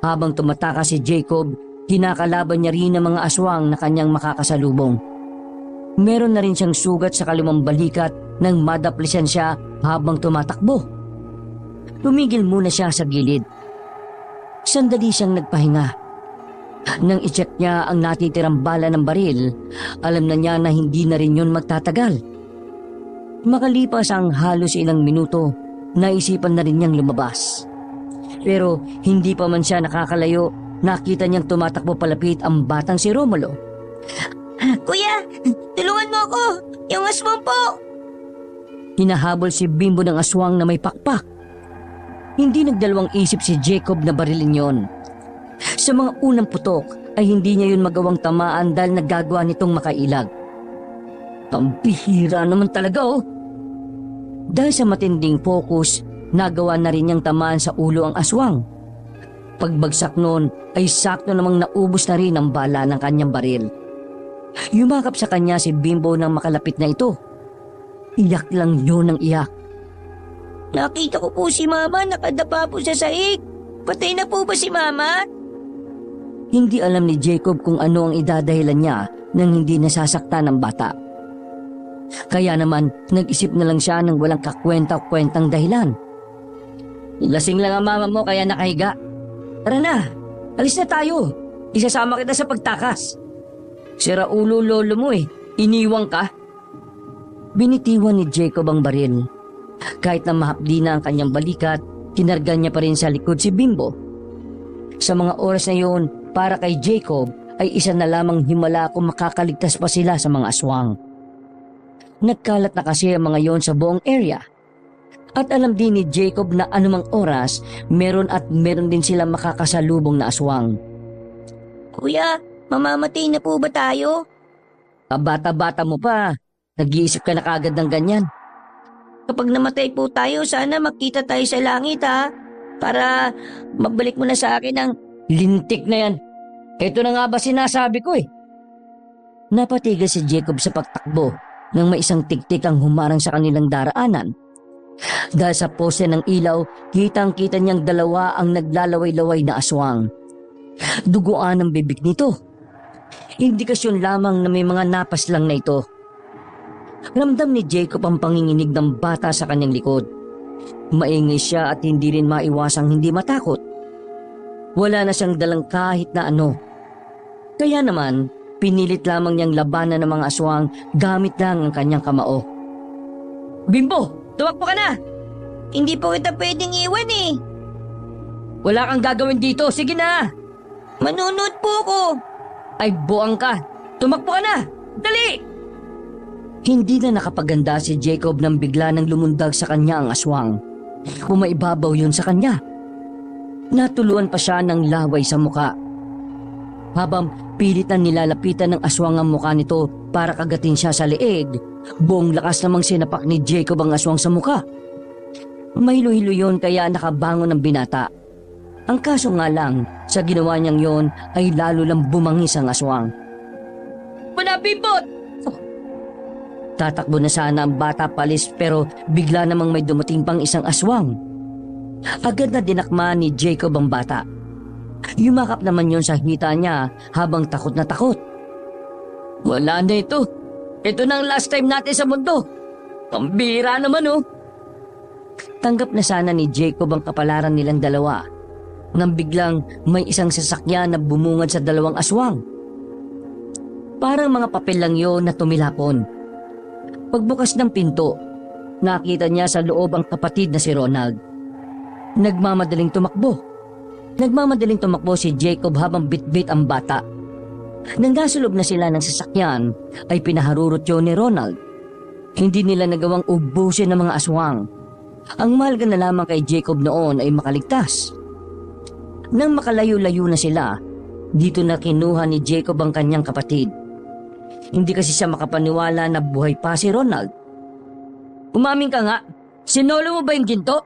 Habang tumataka si Jacob, kinakalaban niya rin ang mga aswang na kanyang makakasalubong. Meron na rin siyang sugat sa kalimang balikat nang madaplisan siya habang tumatakbo. Tumigil muna siya sa gilid. Sandali siyang nagpahinga. Nang i-check niya ang natitirang bala ng baril, alam na niya na hindi na rin yun magtatagal. Makalipas ang halos ilang minuto, naisipan na rin niyang lumabas. Pero hindi pa man siya nakakalayo, nakita niyang tumatakbo palapit ang batang si Romulo. Kuya, tulungan mo ako. Yung aswang po. Hinahabol si Bimbo ng aswang na may pakpak. Hindi nagdalawang isip si Jacob na barilin yon. Sa mga unang putok ay hindi niya yun magawang tamaan dahil nagagawa nitong makailag. Ang bihira naman talaga oh. Dahil sa matinding focus, nagawa na rin niyang tamaan sa ulo ang aswang. Pagbagsak noon ay sakto namang naubos na rin ang bala ng kanyang baril. Yumakap sa kanya si Bimbo nang makalapit na ito. Iyak lang yun ng iyak. Nakita ko po si Mama, nakadapa po sa sahig. Patay na po ba si Mama? Hindi alam ni Jacob kung ano ang idadahilan niya nang hindi nasasaktan ng bata. Kaya naman, nag-isip na lang siya ng walang kakwenta-kwentang dahilan. Lasing lang ang mama mo kaya nakahiga. Tara na, alis na tayo. Isasama kita sa pagtakas. Sira ulo lolo mo iniwang ka. Binitiwan ni Jacob ang baril. Kahit na mahapdi na ang kanyang balikat, kinarga niya pa rin sa likod si Bimbo. Sa mga oras na yun, para kay Jacob, ay isa na lamang himala kung makakaligtas pa sila sa mga aswang. Nagkalat na kasi ang mga yon sa buong area. At alam din ni Jacob na anumang oras, meron din silang makakasalubong na aswang. Kuya, mamamatay na po ba tayo? Bata-bata mo pa, nag-iisip ka na kagad ng ganyan. kapag namatay po tayo, sana makita tayo sa langit ha. Para mabalik mo na sa akin ang... Lintik na yan. Ito na nga ba sinasabi ko eh. Napatigas si Jacob sa pagtakbo nang may isang tiktik ang humarang sa kanilang daraanan. Dahil sa pose ng ilaw, kitang-kita niyang dalawa ang naglalaway-laway na aswang. Duguan ang bibig nito. Indikasyon lamang na may mga napas lang na ito. Ramdam ni Jacob ang panginginig ng bata sa kanyang likod. Maingay siya at hindi rin maiwasang hindi matakot. Wala na siyang dalang kahit na ano. Kaya naman, pinilit lamang niyang labanan ng mga aswang gamit lang ang kanyang kamao. Bimbo, tumakbo ka na! Hindi po kita pwedeng iwan eh. Wala kang gagawin dito, sige na! Manunod po ko. Ay buang ka, tumakbo ka na! Dali! Hindi na nakapaganda si Jacob nang bigla nang lumundag sa kanya ang aswang. Umaibabaw yun sa kanya. Natuluan pa siya ng laway sa muka. Habang pilit na nilalapitan ng aswang ang muka nito para kagatin siya sa leeg, buong lakas namang sinapak ni Jacob ang aswang sa muka. Mahilo-hilo yun kaya nakabangon ang binata. Ang kaso nga lang, sa ginawa niyang yon ay lalo lang bumangis ang aswang. Manabibot! Tatakbo na sana ang bata palis pero bigla namang may dumating pang isang aswang. Agad na dinakma ni Jacob ang bata. Yumakap naman yon sa hita niya habang takot na takot. Wala na ito. Ito na ang last time natin sa mundo. Pambira naman oh. Tanggap na sana ni Jacob ang kapalaran nilang dalawa nang biglang may isang sasakyan na bumungad sa dalawang aswang. Parang mga papel lang yon na tumilapon. Pagbukas ng pinto, nakita niya sa loob ang kapatid na si Ronald. Nagmamadaling tumakbo si Jacob habang bitbit ang bata. Nang nasulob na sila ng sasakyan, ay pinaharurot yun ni Ronald. Hindi nila nagawang ubusin ng mga aswang. Ang mahalaga na lamang kay Jacob noon ay makaligtas. Nang makalayo-layo na sila, dito na kinuha ni Jacob ang kanyang kapatid. Hindi kasi siya makapaniwala na buhay pa si Ronald. Umamin ka nga, sinolo mo ba yung ginto?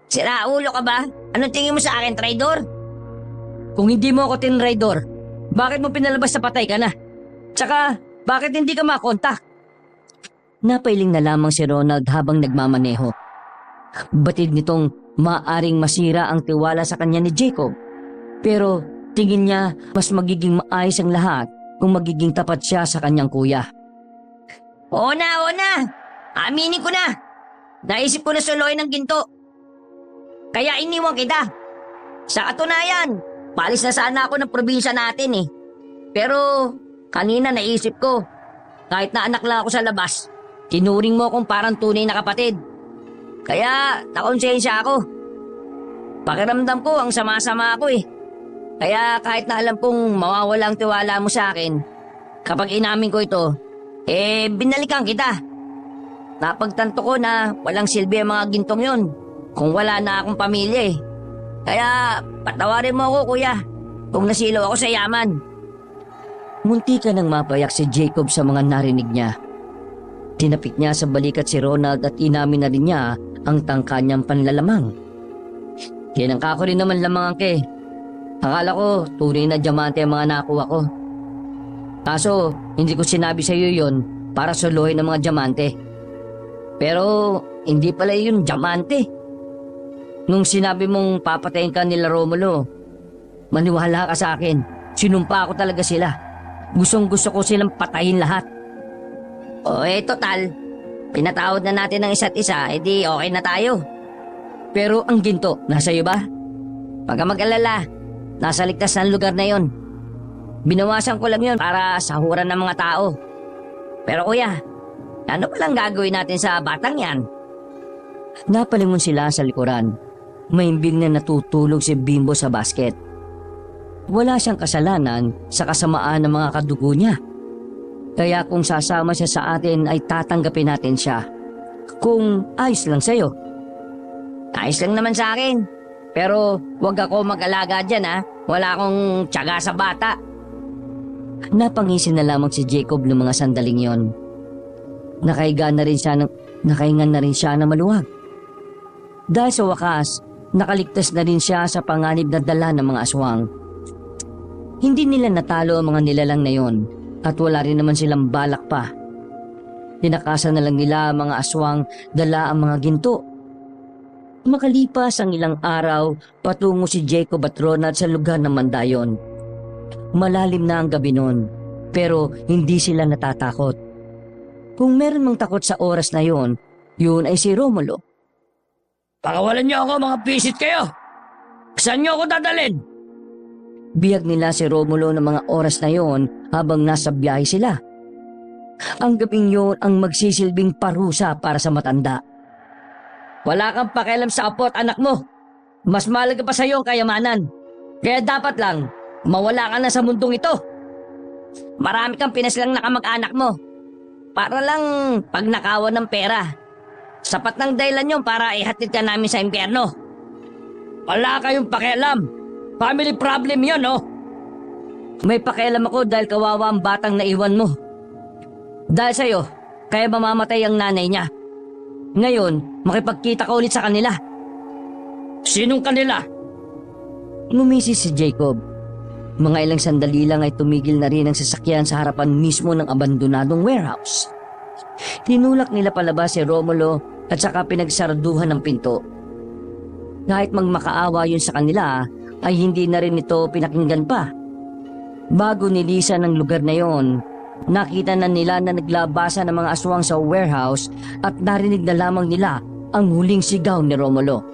Sira ulo ka ba? Anong tingin mo sa akin, traidor? Kung hindi mo ako tinraidor, bakit mo pinalabas sa patay ka na? Tsaka, bakit hindi ka makontak? Napailing na lamang si Ronald habang nagmamaneho. Batid nitong maaring masira ang tiwala sa kanya ni Jacob. Pero tingin niya mas magiging maayos ang lahat kung magiging tapat siya sa kanyang kuya. Oo na. Aminin ko na. Naisip ko na suluhin ng ginto. Kaya iniwan kita. Sa katunayan, palis na sana ako ng probinsya natin eh. Pero kanina naisip ko, kahit na anak lang ako sa labas, tinuring mo akong parang tunay na kapatid. Kaya nakonsensya ako. Pakiramdam ko ang sama-sama ako eh. Kaya kahit na alam kong mawawala ang tiwala mo sa akin, kapag inamin ko ito, binalikan kita. Napagtanto ko na walang silbi ang mga gintong yun kung wala na akong pamilya eh. Kaya patawarin mo ako kuya kung nasilaw ako sa yaman. Munti ka nang mapayak si Jacob sa mga narinig niya. Tinapik niya sa balikat si Ronald at inamin na rin niya ang tangka niyang panlalamang. Kinangka ko rin naman lamang ke. Akala ko tunay na diamante ang mga nakuha ko. Kaso hindi ko sinabi sa iyo yon para suluhin ang mga diamante. Pero hindi pala yun diamante. Nung sinabi mong papatayin ka nila Romulo, maniwala ka sa akin. Sinumpa ko talaga sila. Gustong gusto ko silang patayin lahat. O total, pinatawad na natin ng isa't isa, edi okay na tayo. Pero ang ginto, nasa iyo ba? Pag mag-alala, nasa ligtas na lugar na yon. Binawasan ko lang yon para sahuran ng mga tao. Pero kuya, ano palang gagawin natin sa batang yan? Napalingon sila sa likuran. Maimbing na natutulog si Bimbo sa basket. Wala siyang kasalanan sa kasamaan ng mga kadugo niya. Kaya kung sasama siya sa atin ay tatanggapin natin siya. Kung ayos lang sa'yo. Ayos lang naman sa akin. Pero wag ako mag-alaga dyan ha. Wala akong tiyaga sa bata. Napangisin na lamang si Jacob ng mga sandaling yon. Nakahiga na rin siya ng... nakahingan na rin siya na maluwag. Dahil sa wakas, nakaligtas na rin siya sa panganib na dala ng mga aswang. Hindi nila natalo ang mga nilalang na yon at wala rin naman silang balak pa. Tinakasan na lang nila ang mga aswang, dala ang mga ginto. Makalipas ang ilang araw, patungo si Jacob at Ronald sa lugar ng Mandayon. Malalim na ang gabi noon, pero hindi sila natatakot. Kung meron mang takot sa oras na yon, yun ay si Romulo. Pakawalan niyo ako, mga pisit kayo! Saan niyo ako dadalhin? Biyag nila si Romulo ng mga oras na yon habang nasa biyahe sila. Ang gabing yon ang magsisilbing parusa para sa matanda. Wala kang pakialam sa apo at anak mo. Mas mahalaga pa sa iyo ang kayamanan. Kaya dapat lang, mawala ka na sa mundong ito. Marami kang pinaslang na kamag-anak mo. Para lang pagnakawan ng pera. Sapat ng dahilan yun para ihatid ka namin sa impyerno. Wala kayong pakialam. Family problem yon, no? May pakialam ako dahil kawawa ang batang naiwan mo. Dahil sa'yo, kaya mamamatay ang nanay niya. Ngayon, makipagkita ka ulit sa kanila. Sinong kanila? Ngumisi si Jacob. Mga ilang sandali lang ay tumigil na rin ang sasakyan sa harapan mismo ng abandonadong warehouse. Tinulak nila palabas si Romulo at saka pinagsarduhan ng pinto. Kahit magmakaawa yun sa kanila, ay hindi na rin ito pinakinggan pa. Bago nilisan ng lugar na yon, nakita na nila na naglabasa ng mga aswang sa warehouse at narinig na lamang nila ang huling sigaw ni Romulo.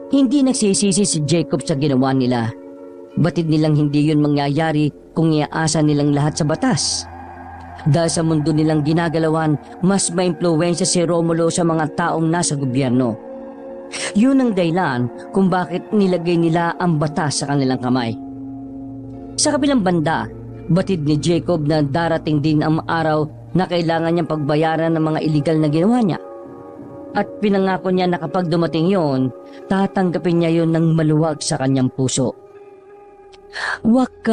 Hindi nagsisisi si Jacob sa ginawa nila. Batid nilang hindi yun mangyayari kung iaasa nilang lahat sa batas. Dahil sa mundo nilang ginagalawan, mas maimpluwensya si Romulo sa mga taong nasa gobyerno. Yun ang dahilan kung bakit nilagay nila ang batas sa kanilang kamay. Sa kabilang banda, batid ni Jacob na darating din ang araw na kailangan niyang pagbayaran ng mga illegal na ginawa niya. At pinangako niya na kapag dumating yon, tatanggapin niya yon ng maluwag sa kanyang puso. Wakas!